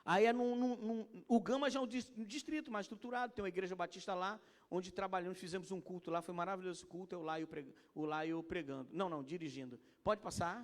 Aí o Gama já é um distrito mais estruturado, tem uma igreja batista lá, onde trabalhamos, fizemos um culto lá, foi maravilhoso o culto, o Laio pregando. Não, dirigindo. Pode passar.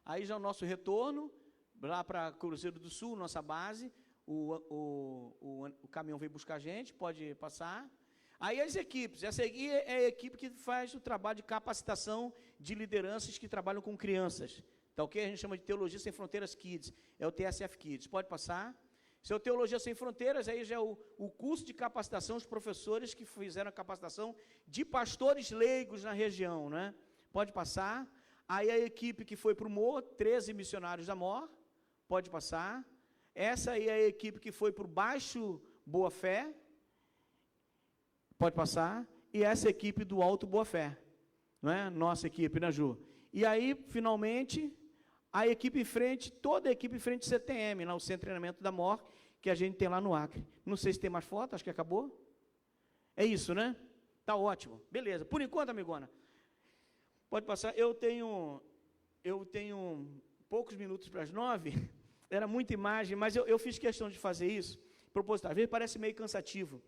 Aí já o nosso retorno, lá para Cruzeiro do Sul, nossa base, o caminhão veio buscar a gente, pode passar. Aí as equipes, essa aqui é a equipe que faz o trabalho de capacitação de lideranças que trabalham com crianças. Tá ok? A gente chama de Teologia Sem Fronteiras Kids, é o TSF Kids. Pode passar. Seu Teologia Sem Fronteiras, aí já é o curso de capacitação, os professores que fizeram a capacitação de pastores leigos na região, né? Pode passar. Aí a equipe que foi para o MOR, 13 missionários da MOR, pode passar. Essa aí é a equipe que foi para o Baixo Boa Fé, pode passar. E essa equipe do Alto Boa Fé, não é? Nossa equipe, né, Ju? E aí, finalmente, a equipe em frente, toda a equipe em frente do CTM, lá o Centro de Treinamento da MOR, que a gente tem lá no Acre. Não sei se tem mais foto, acho que acabou. É isso, né? Tá ótimo. Beleza. Por enquanto, amigona, pode passar. Eu tenho poucos minutos para as 9, era muita imagem, mas eu fiz questão de fazer isso, proposital. Às vezes parece meio cansativo,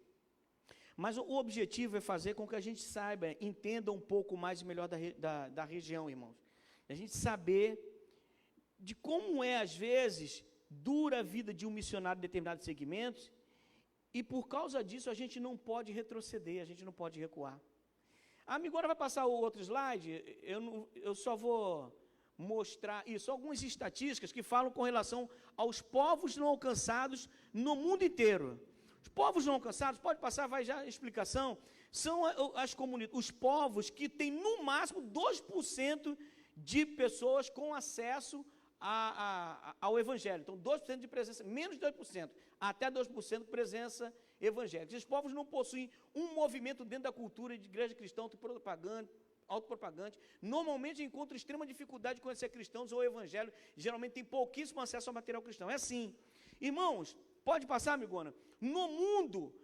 mas o objetivo é fazer com que a gente saiba, entenda um pouco mais e melhor da região, irmãos. A gente saber de como é, às vezes, dura a vida de um missionário em determinados segmentos, e por causa disso a gente não pode retroceder, a gente não pode recuar. A amigona vai passar o outro slide, eu só vou mostrar isso, algumas estatísticas que falam com relação aos povos não alcançados no mundo inteiro. Os povos não alcançados, pode passar, vai já a explicação, são as comunidades, os povos que têm no máximo 2% de pessoas com acesso ao Evangelho. Então, 2% de presença, menos de 2%, até 2% de presença evangélica. Esses povos não possuem um movimento dentro da cultura de igreja cristã autopropagante. Normalmente encontram extrema dificuldade de conhecer cristãos ou evangelho. Geralmente tem pouquíssimo acesso ao material cristão. É assim. Irmãos, pode passar, amigona? No mundo,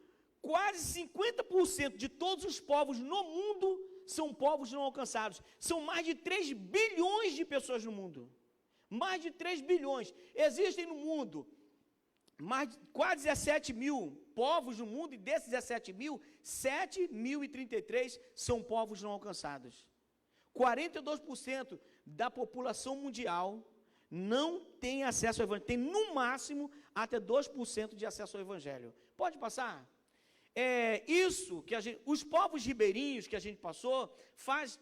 quase 50% de todos os povos no mundo são povos não alcançados. São mais de 3 bilhões de pessoas no mundo. Mais de 3 bilhões. Existem no mundo quase 17 mil povos no mundo, e desses 17 mil, 7.033 são povos não alcançados. 42% da população mundial não tem acesso ao Evangelho. Tem, no máximo, até 2% de acesso ao Evangelho. Pode passar? Isso que os povos ribeirinhos que a gente passou,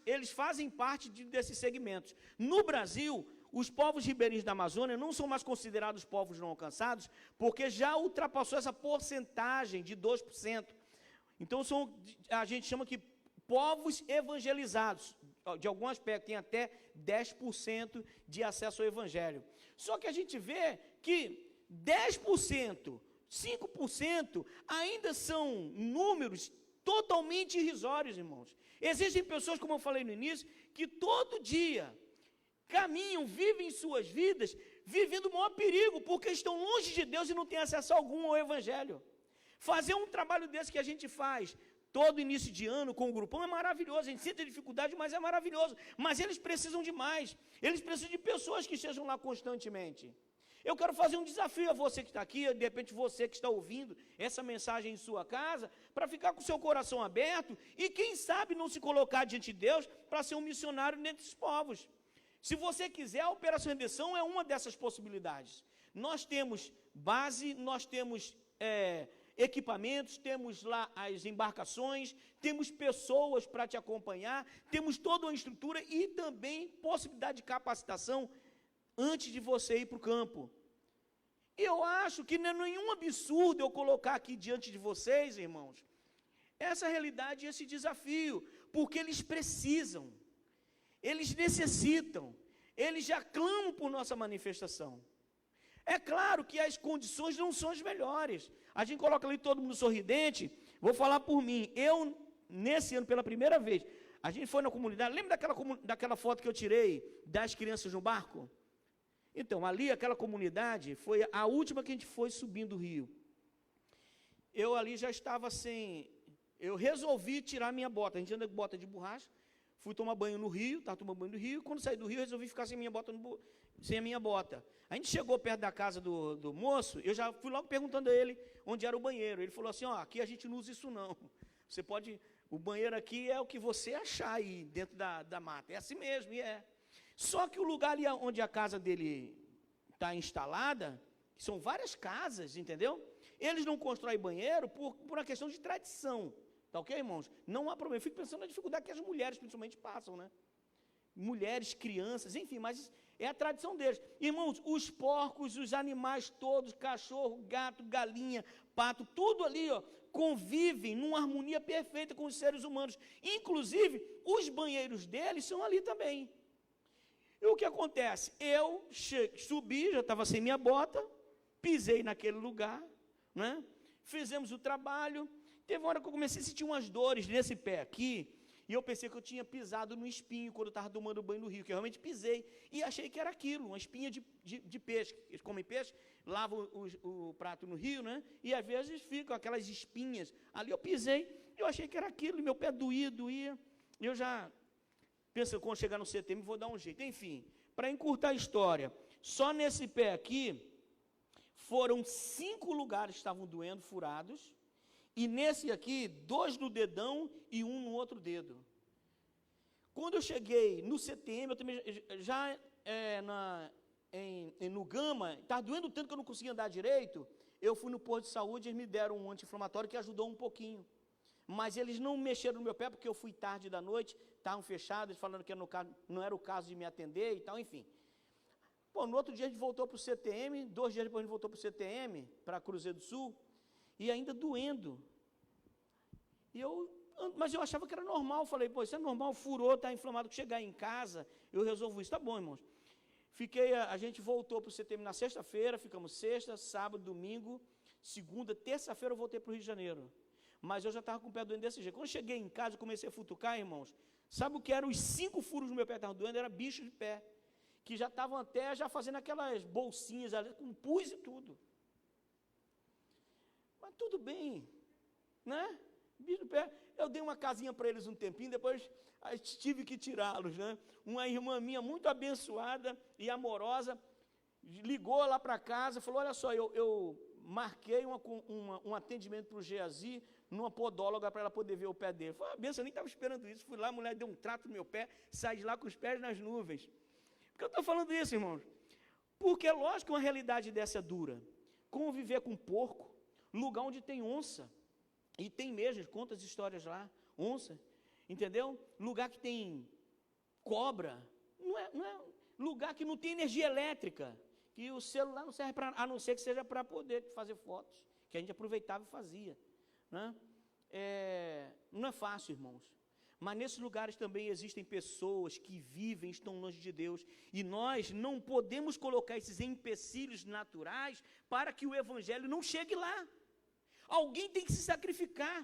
eles fazem parte desses segmentos. No Brasil, os povos ribeirinhos da Amazônia não são mais considerados povos não alcançados, porque já ultrapassou essa porcentagem de 2%. Então, a gente chama que povos evangelizados, de algum aspecto, tem até 10% de acesso ao Evangelho. Só que a gente vê que 10%, 5% ainda são números totalmente irrisórios, irmãos. Existem pessoas, como eu falei no início, que todo dia caminham, vivem suas vidas, vivendo o maior perigo, porque estão longe de Deus e não têm acesso algum ao Evangelho. Fazer um trabalho desse que a gente faz todo início de ano com o grupão é maravilhoso, a gente sente dificuldade, mas é maravilhoso. Mas eles precisam de mais, eles precisam de pessoas que estejam lá constantemente. Eu quero fazer um desafio a você que está aqui, de repente você que está ouvindo essa mensagem em sua casa, para ficar com o seu coração aberto e quem sabe não se colocar diante de Deus para ser um missionário desses povos. Se você quiser, a Operação Redenção é uma dessas possibilidades. Nós temos base, nós temos equipamentos, temos lá as embarcações, temos pessoas para te acompanhar, temos toda uma estrutura e também possibilidade de capacitação antes de você ir para o campo. Eu acho que não é nenhum absurdo eu colocar aqui diante de vocês, irmãos, essa realidade, esse desafio, porque eles precisam. Eles necessitam, eles já clamam por nossa manifestação. É claro que as condições não são as melhores. A gente coloca ali todo mundo sorridente. Vou falar por mim. Eu, nesse ano, pela primeira vez, a gente foi na comunidade. Lembra daquela foto que eu tirei das crianças no barco? Então, ali, aquela comunidade, foi a última que a gente foi subindo o rio. Eu ali já estava sem... Eu resolvi tirar minha bota. A gente anda com bota de borracha. Fui tomar banho no rio, estava tomando banho no rio. Quando saí do rio, resolvi ficar sem a minha bota. A gente chegou perto da casa do moço, eu já fui logo perguntando a ele onde era o banheiro. Ele falou assim, ó, aqui a gente não usa isso não. Você pode... O banheiro aqui é o que você achar aí dentro da mata. É assim mesmo, e é. Só que o lugar ali onde a casa dele está instalada, são várias casas, entendeu? Eles não constroem banheiro por uma questão de tradição. Tá ok, irmãos? Não há problema. Eu fico pensando na dificuldade que as mulheres, principalmente, passam, né? Mulheres, crianças, enfim, mas é a tradição deles. Irmãos, os porcos, os animais todos, cachorro, gato, galinha, pato, tudo ali, ó, convivem numa harmonia perfeita com os seres humanos. Inclusive, os banheiros deles são ali também. E o que acontece? Eu subi, já estava sem minha bota, pisei naquele lugar, né? Fizemos o trabalho. Teve uma hora que eu comecei a sentir umas dores nesse pé aqui, e eu pensei que eu tinha pisado no espinho quando eu estava tomando banho no rio, que eu realmente pisei, e achei que era aquilo, uma espinha de peixe. Eles comem peixe, lavam o prato no rio, né? E às vezes ficam aquelas espinhas. Ali eu pisei, eu achei que era aquilo, e meu pé doía. Eu já pensei, quando chegar no CTM, vou dar um jeito. Enfim, para encurtar a história, só nesse pé aqui, foram 5 lugares que estavam doendo, furados, e nesse aqui, 2 no dedão e 1 no outro dedo. Quando eu cheguei no CTM, eu também já no Gama, estava doendo tanto que eu não conseguia andar direito, eu fui no posto de saúde, eles me deram um anti-inflamatório que ajudou um pouquinho. Mas eles não mexeram no meu pé, porque eu fui tarde da noite, estavam fechados, falando que não era o caso de me atender e tal, enfim. Pô, no outro dia a gente voltou para o CTM, 2 dias depois a gente voltou para o CTM, para Cruzeiro do Sul, e ainda doendo. Mas eu achava que era normal, falei, pô, isso é normal, furou, está inflamado, chegar em casa, eu resolvo isso. Tá bom, irmãos. A gente voltou para o CTM na sexta-feira, ficamos sexta, sábado, domingo, segunda, terça-feira eu voltei para o Rio de Janeiro. Mas eu já estava com o pé doendo desse jeito. Quando eu cheguei em casa, eu comecei a futucar, irmãos, sabe o que eram os 5 furos no meu pé que estavam doendo? Era bicho de pé, que já estavam até fazendo aquelas bolsinhas ali, com pus e tudo. Mas tudo bem, né? Bicho de pé. Eu dei uma casinha para eles um tempinho, depois tive que tirá-los, né? Uma irmã minha muito abençoada e amorosa ligou lá para casa, falou, olha só, eu marquei um atendimento para o Geazi, numa podóloga para ela poder ver o pé dele. Falei, benção, eu nem estava esperando isso. Fui lá, a mulher deu um trato no meu pé, saí de lá com os pés nas nuvens. Por que eu estou falando isso, irmãos? Porque é lógico que uma realidade dessa é dura. Conviver com porco, lugar onde tem onça, e tem mesmo, conta as histórias lá, onça, entendeu? Lugar que tem cobra, não é lugar que não tem energia elétrica, que o celular não serve para, a não ser que seja para poder fazer fotos, que a gente aproveitava e fazia, né? Não é fácil, irmãos, mas nesses lugares também existem pessoas que vivem, estão longe de Deus, e nós não podemos colocar esses empecilhos naturais para que o evangelho não chegue lá. Alguém tem que se sacrificar.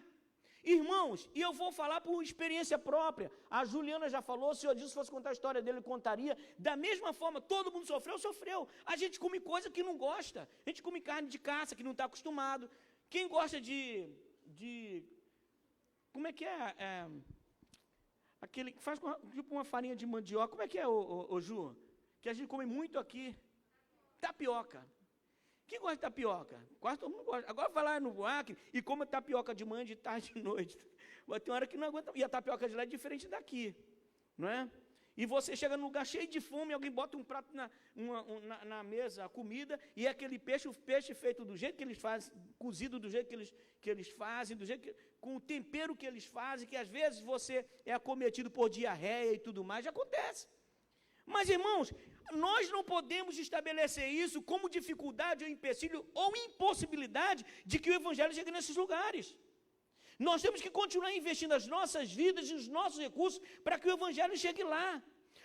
Irmãos, e eu vou falar por experiência própria. A Juliana já falou, se o Senhor fosse contar a história dele, contaria. Da mesma forma, todo mundo sofreu. A gente come coisa que não gosta. A gente come carne de caça, que não está acostumado. Quem gosta de como é que é? Aquele que faz tipo uma farinha de mandioca. Como é que é, o Ju? Que a gente come muito aqui. Tapioca. Quem gosta de tapioca? Quase todo mundo gosta. Agora vai lá no Acre e come tapioca de manhã, de tarde, de noite. Vai ter uma hora que não aguenta. E a tapioca de lá é diferente daqui, não é? E você chega num lugar cheio de fome, alguém bota um prato na mesa, a comida, e é aquele peixe, o peixe feito do jeito que eles fazem, cozido do jeito que eles fazem, com o tempero que eles fazem, que às vezes você é acometido por diarreia e tudo mais, já acontece. Mas, irmãos, nós não podemos estabelecer isso como dificuldade ou empecilho ou impossibilidade de que o evangelho chegue nesses lugares. Nós temos que continuar investindo as nossas vidas e os nossos recursos para que o evangelho chegue lá.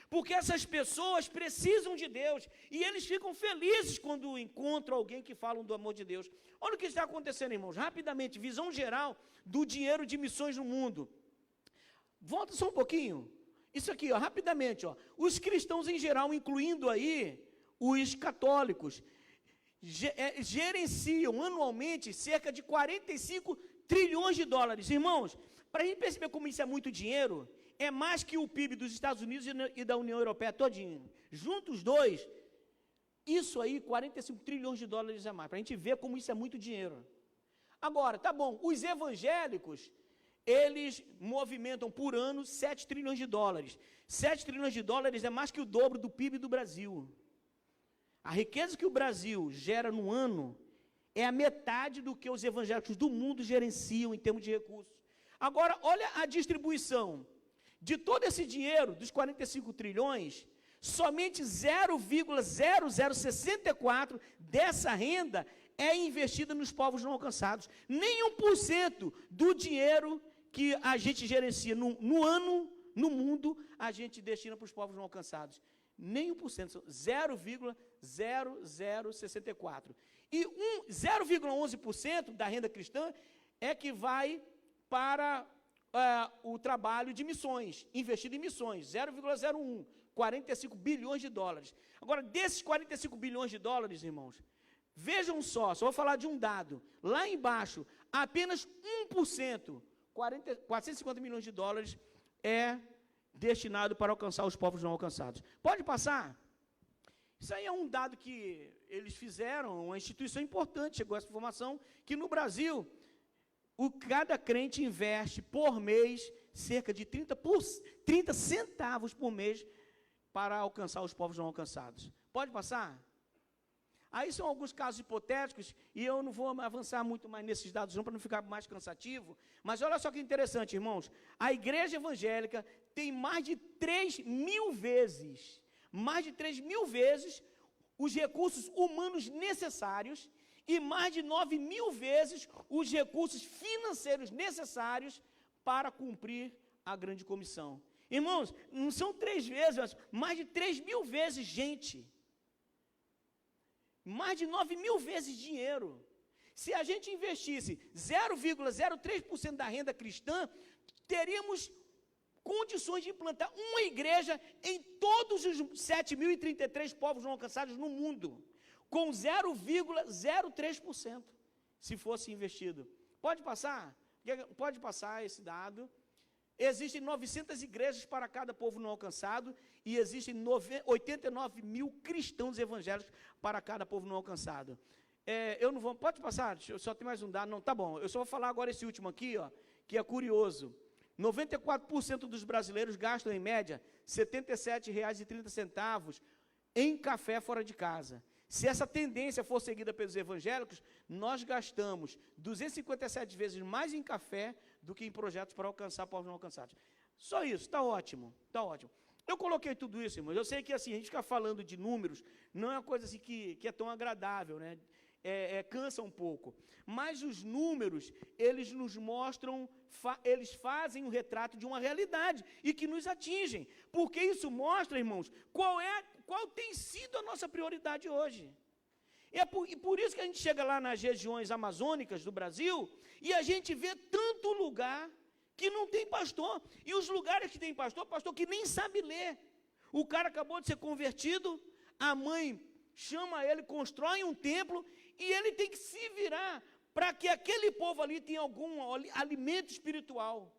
Porque essas pessoas precisam de Deus e eles ficam felizes quando encontram alguém que fala do amor de Deus. Olha o que está acontecendo, irmãos, rapidamente, visão geral do dinheiro de missões no mundo. Volta só um pouquinho. Isso aqui, ó, rapidamente, ó. Os cristãos em geral, incluindo aí os católicos gerenciam anualmente cerca de 45 trilhões de dólares. Irmãos, para a gente perceber como isso é muito dinheiro, é mais que o PIB dos Estados Unidos e da União Europeia todinho. Juntos os dois, isso aí, 45 trilhões de dólares a mais, para a gente ver como isso é muito dinheiro. Agora, tá bom, os evangélicos, eles movimentam por ano 7 trilhões de dólares. 7 trilhões de dólares é mais que o dobro do PIB do Brasil. A riqueza que o Brasil gera no ano é a metade do que os evangélicos do mundo gerenciam em termos de recursos. Agora, olha a distribuição. De todo esse dinheiro, dos 45 trilhões, somente 0,0064 dessa renda é investida nos povos não alcançados. Nem 1% do dinheiro que a gente gerencia no ano, no mundo, a gente destina para os povos não alcançados. Nem 1%, 0,0064. E 0,11% da renda cristã é que vai para o trabalho de missões, investido em missões, 0,01, 45 bilhões de dólares. Agora, desses 45 bilhões de dólares, irmãos, vejam só vou falar de um dado, lá embaixo, apenas 1%, 450 milhões de dólares é destinado para alcançar os povos não alcançados. Pode passar? Isso aí é um dado que eles fizeram, uma instituição importante chegou a essa informação, que no Brasil, cada crente investe por mês cerca de 30 centavos por mês para alcançar os povos não alcançados. Pode passar? Aí são alguns casos hipotéticos, e eu não vou avançar muito mais nesses dados não, para não ficar mais cansativo, mas olha só que interessante, irmãos, a igreja evangélica tem mais de 3.000 vezes os recursos humanos necessários e mais de 9.000 vezes os recursos financeiros necessários para cumprir a grande comissão. Irmãos, não são 3 vezes, mas mais de 3.000 vezes gente. Mais de 9.000 vezes dinheiro. Se a gente investisse 0,03% da renda cristã, teríamos condições de implantar uma igreja em todos os 7.033 povos não alcançados no mundo, com 0,03%, se fosse investido. Pode passar? Pode passar esse dado. Existem 900 igrejas para cada povo não alcançado e existem 89 mil cristãos evangélicos para cada povo não alcançado. Eu não vou, pode passar? Só tem mais um dado. Não, tá bom. Eu só vou falar agora esse último aqui, ó, que é curioso. 94% dos brasileiros gastam, em média, R$ 77,30 em café fora de casa. Se essa tendência for seguida pelos evangélicos, nós gastamos 257 vezes mais em café do que em projetos para alcançar povos não alcançados. Só isso, está ótimo, está ótimo. Eu coloquei tudo isso, irmãos. Eu sei que assim, a gente ficar falando de números não é uma coisa assim que é tão agradável, né? Cansa um pouco. Mas os números, eles nos mostram, eles fazem um retrato de uma realidade e que nos atingem. Porque isso mostra, irmãos, qual tem sido a nossa prioridade hoje. E por isso que a gente chega lá nas regiões amazônicas do Brasil e a gente vê tanto lugar que não tem pastor. E os lugares que tem pastor que nem sabe ler. O cara acabou de ser convertido, a mãe chama ele, constrói um templo e ele tem que se virar para que aquele povo ali tenha algum alimento espiritual.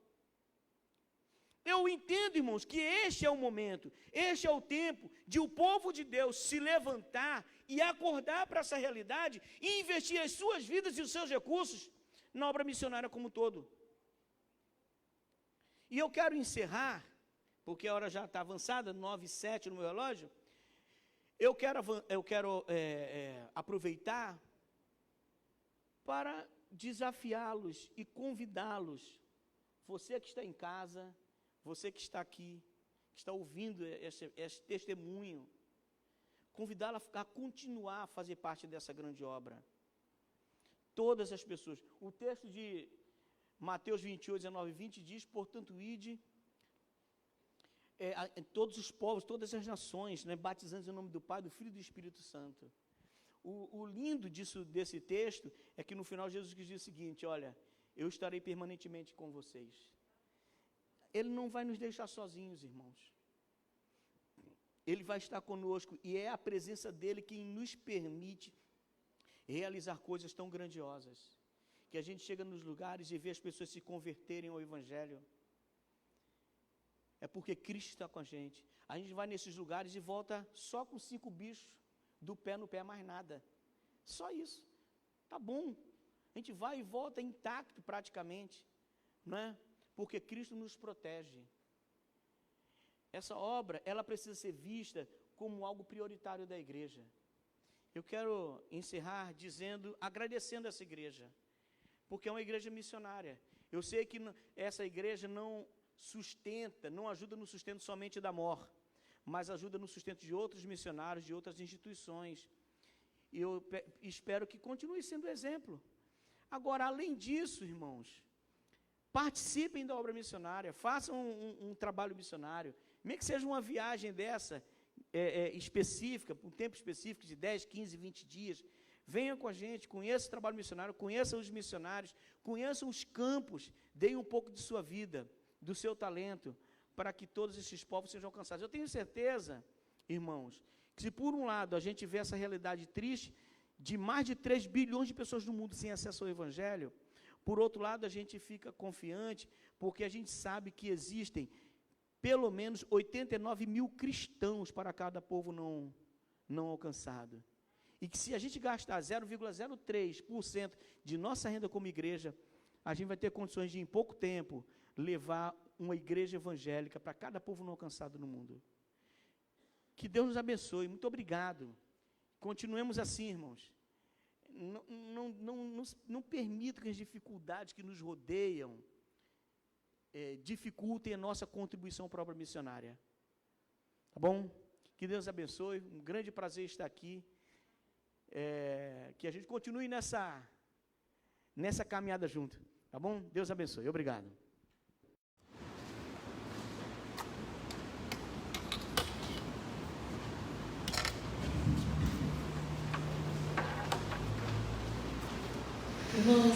Eu entendo, irmãos, que este é o momento, este é o tempo de o povo de Deus se levantar e acordar para essa realidade e investir as suas vidas e os seus recursos na obra missionária como um todo. E eu quero encerrar, porque a hora já está avançada, 9h07 no meu relógio, eu quero aproveitar para desafiá-los e convidá-los, você que está em casa, você que está aqui, que está ouvindo esse testemunho, convidá-la a continuar a fazer parte dessa grande obra. Todas as pessoas. O texto de Mateus 28, 19 e 20 diz, portanto, ide todos os povos, todas as nações, né, batizando em nome do Pai, do Filho e do Espírito Santo. O lindo desse texto é que no final Jesus diz o seguinte, olha, eu estarei permanentemente com vocês. Ele não vai nos deixar sozinhos, irmãos. Ele vai estar conosco e é a presença dele que nos permite realizar coisas tão grandiosas. Que a gente chega nos lugares e vê as pessoas se converterem ao Evangelho. É porque Cristo está com a gente. A gente vai nesses lugares e volta só com 5 bichos do pé no pé, mais nada. Só isso. Tá bom. A gente vai e volta intacto praticamente, não é? Porque Cristo nos protege. Essa obra, ela precisa ser vista como algo prioritário da igreja. Eu quero encerrar agradecendo essa igreja, porque é uma igreja missionária. Eu sei que essa igreja não ajuda no sustento somente da MOR, mas ajuda no sustento de outros missionários, de outras instituições. E eu espero que continue sendo exemplo. Agora, além disso, irmãos, participem da obra missionária, façam um trabalho missionário, mesmo que seja uma viagem dessa, específica, por um tempo específico de 10, 15, 20 dias, venham com a gente, conheçam o trabalho missionário, conheçam os missionários, conheçam os campos, deem um pouco de sua vida, do seu talento, para que todos esses povos sejam alcançados. Eu tenho certeza, irmãos, que se por um lado a gente vê essa realidade triste, de mais de 3 bilhões de pessoas no mundo sem acesso ao Evangelho, por outro lado a gente fica confiante, porque a gente sabe que existem pelo menos 89 mil cristãos para cada povo não alcançado. E que se a gente gastar 0,03% de nossa renda como igreja, a gente vai ter condições de, em pouco tempo, levar uma igreja evangélica para cada povo não alcançado no mundo. Que Deus nos abençoe. Muito obrigado. Continuemos assim, irmãos. Não permita que as dificuldades que nos rodeiam dificultem a nossa contribuição para a obra missionária. Tá bom? Que Deus abençoe. Um grande prazer estar aqui. Que a gente continue nessa caminhada junto. Tá bom? Deus abençoe. Obrigado. Irmãos,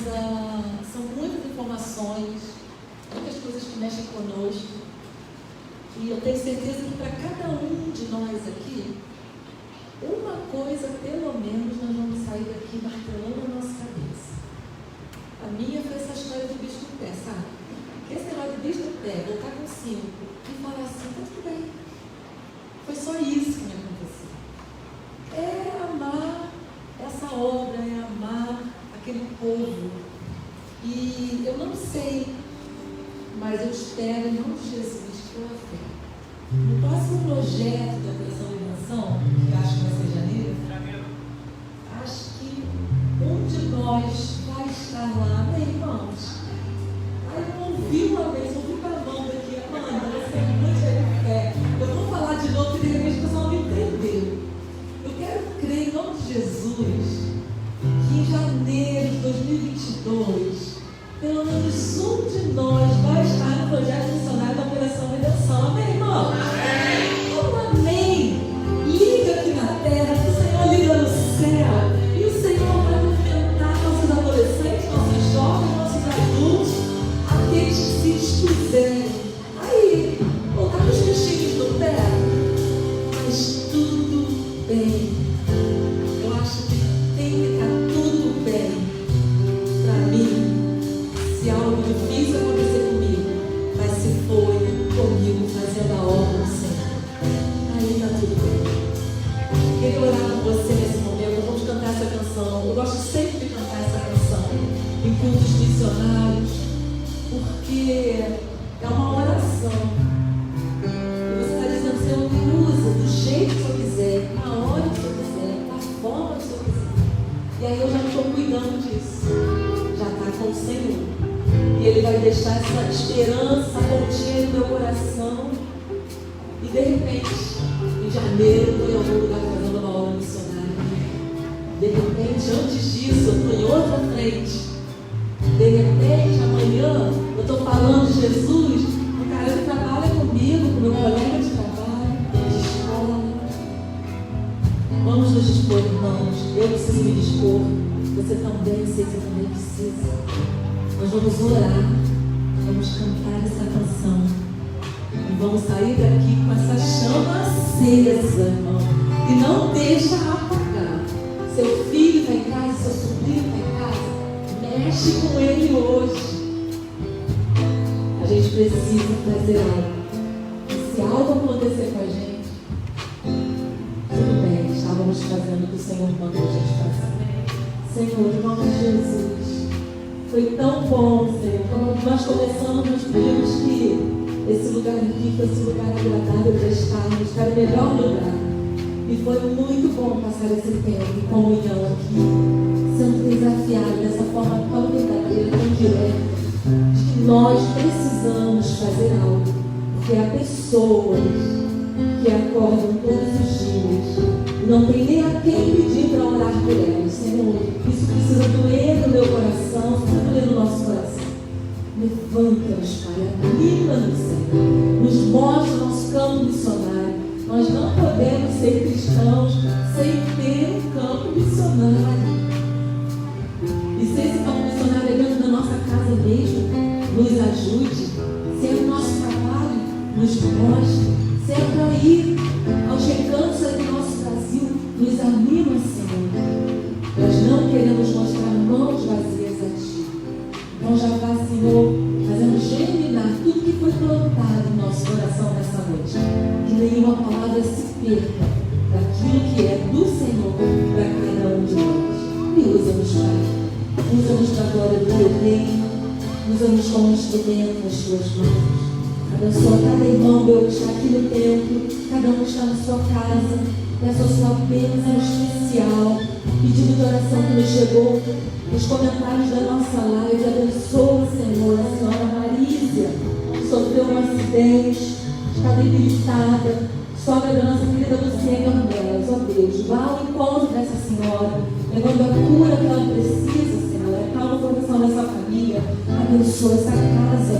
são muitas informações, muitas coisas que mexem conosco, e eu tenho certeza que para cada um de nós aqui, uma coisa pelo menos nós vamos sair daqui martelando a nossa cabeça. A minha foi essa história do bicho no pé, sabe? Esse negócio do bicho no pé, voltar com 5 e falar assim, tá tudo bem. Foi só isso que me aconteceu. É amar essa obra, é amar aquele povo. E eu não sei, mas eu espero, em nome de Jesus, pela fé. No próximo projeto da Operação Liberação, que acho que vai ser janeiro, acho que um de nós vai estar lá, né, irmãos? Aí eu ouvi uma vez, ouvi para a mão daqui, Amanda, você é muito de fé. Eu vou falar de novo, porque de repente o pessoal não entendeu. Eu quero crer, em nome de Jesus, que em janeiro de 2022, pelo menos um de nós vai estar no projeto missionário da Operação Redenção. Amém, irmão? Amém! Amém! Liga aqui na terra, que o Senhor liga no céu. E o Senhor vai movimentar nossos adolescentes, nossos jovens, nossos adultos, aqueles que se dispuserem. Aí, voltar com os bichinhos no pé, mas tudo bem. Eu acho que tem que estar tudo bem para mim. Se algo difícil acontecer comigo, mas se foi comigo fazendo a obra do Senhor, aí está tudo bem. Queria orar com você nesse momento. Vamos cantar essa canção. Eu gosto sempre de cantar essa canção em cultos missionários, porque é uma oração. E você está dizendo, Senhor, me usa do jeito que eu quiser, na hora que eu quiser, da forma que eu quiser. E aí eu já estou cuidando disso. Já está com o Senhor. E Ele vai deixar essa esperança contínua no meu coração. E de repente, em janeiro, eu estou em algum lugar fazendo uma obra missionária. De repente, antes disso, eu estou em outra frente. De repente, amanhã, eu estou falando de Jesus, um cara que trabalha comigo, com meu colega de trabalho, de escola. Vamos nos dispor, irmãos. Eu preciso me dispor. Você também, sei que você também precisa. Nós vamos orar, vamos cantar essa canção. E vamos sair daqui com essa chama acesa, irmão. E não deixa apagar. Seu filho está em casa, seu sobrinho está em casa. Mexe com ele hoje. A gente precisa fazer algo. E se algo acontecer com a gente, tudo bem, estávamos fazendo o que o Senhor mandou a gente fazer. Senhor, em nome de Jesus, foi tão bom, Senhor. Quando nós começamos, nós pedimos que esse lugar aqui fosse um lugar agradável para estarmos, para o melhor lugar. E foi muito bom passar esse tempo de comunhão aqui, sendo desafiado dessa forma tão verdadeira, tão direta, de que nós precisamos fazer algo, porque há pessoas que acordam todos os dias e não tem nem a quem pedir para orar por elas. Senhor, isso precisa doer no meu coração, precisa doer no nosso coração. Levanta-nos, Pai, anima-nos, Senhor, nos mostra o nosso campo missionário. Nós não podemos ser cristãos sem ter um campo missionário. E se esse campo missionário é dentro da nossa casa mesmo, nos ajude. Se é o nosso trabalho, nos mostre. Se é para ir aos recantos do nosso Brasil, nos anima, Senhor. Nós não queremos mostrar mãos vazias a Ti. Então já vá, Senhor, fazendo germinar tudo que foi plantado no nosso coração nessa noite. Que nenhuma palavra se perca daquilo que é do Senhor para cada um de nós. E usa-nos, Pai. Usa-nos para a glória do Teu reino. Usa-nos como instrumento nas Tuas mãos. Abençoa cada irmão, meu, que está aqui no templo, cada um que está na sua casa. Peço a sua bênção especial, pedido de oração que nos chegou nos comentários da nossa live. Abençoa, Senhor, a senhora Marísia, que sofreu um acidente, está debilitada, sogra da nossa querida Luciene Ornelas. Ó Deus, vá ao encontro dessa senhora, levando a cura que ela precisa, Senhor. Acalma o coração dessa família, abençoa essa casa,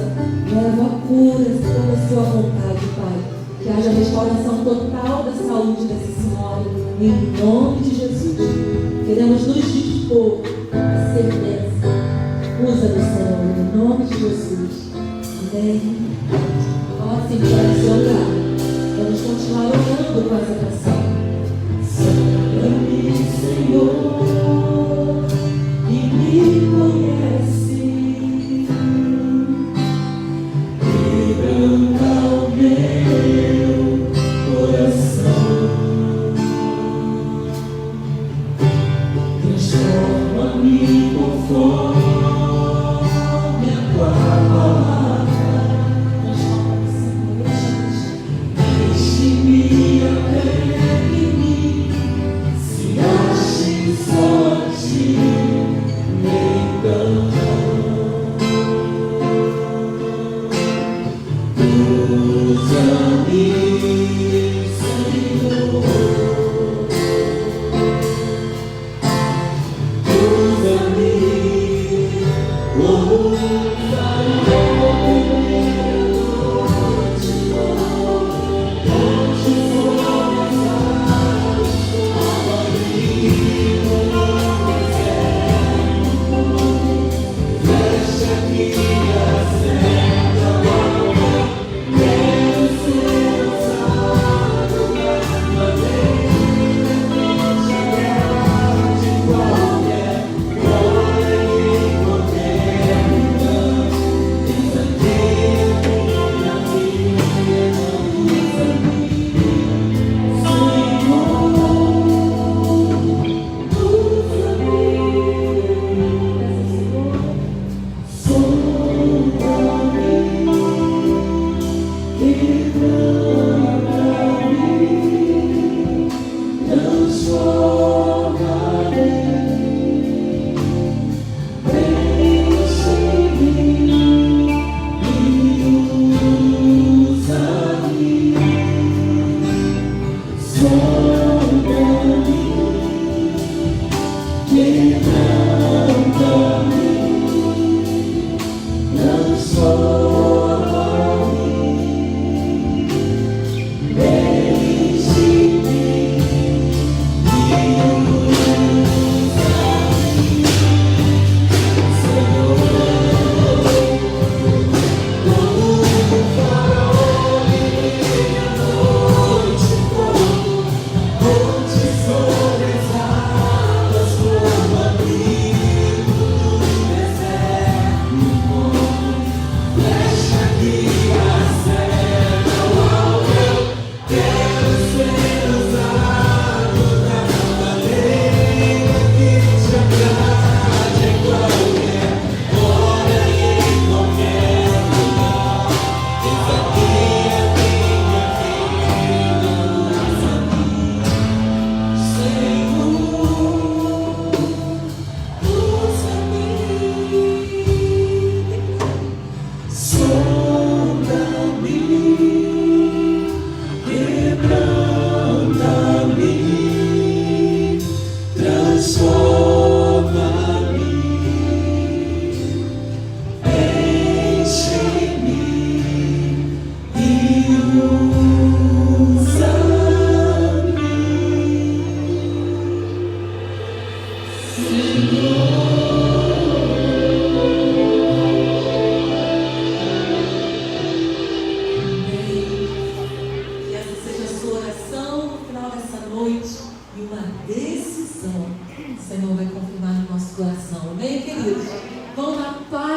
leva a cura, toda a sua vontade, Pai. Que haja restauração total da saúde dessa senhora, em nome de Jesus. Queremos nos dispor a ser bênção. Usa-nos, Senhor, em nome de Jesus. Amém. Ó, Senhor, no seu lugar. Vamos continuar orando com essa canção. Sangra-me, Senhor, e me conhece. Quebranta o meu coração. Transforma-me conforme a Tua palavra. Deixe-me até em mim, se ache só a Ti, então usa-me, Senhor, usa-me como um farol.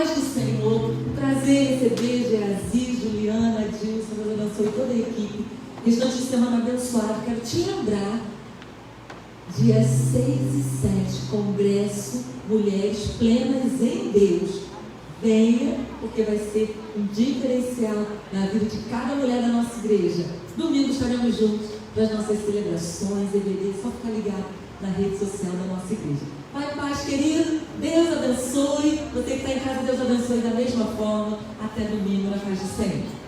paz do Senhor. Prazer em receber Geazi, Juliana, Dilson, Deus abençoe toda a equipe. Restante de semana abençoado. Quero te lembrar, dias 6 e 7, Congresso Mulheres Plenas em Deus. Venha, porque vai ser um diferencial na vida de cada mulher da nossa igreja. Domingo estaremos juntos para as nossas celebrações, EBD, só ficar ligado na rede social da nossa igreja. Pai, paz, querido, Deus abençoe. Você que está em casa, Deus abençoe da mesma forma. Até domingo, na paz do Senhor.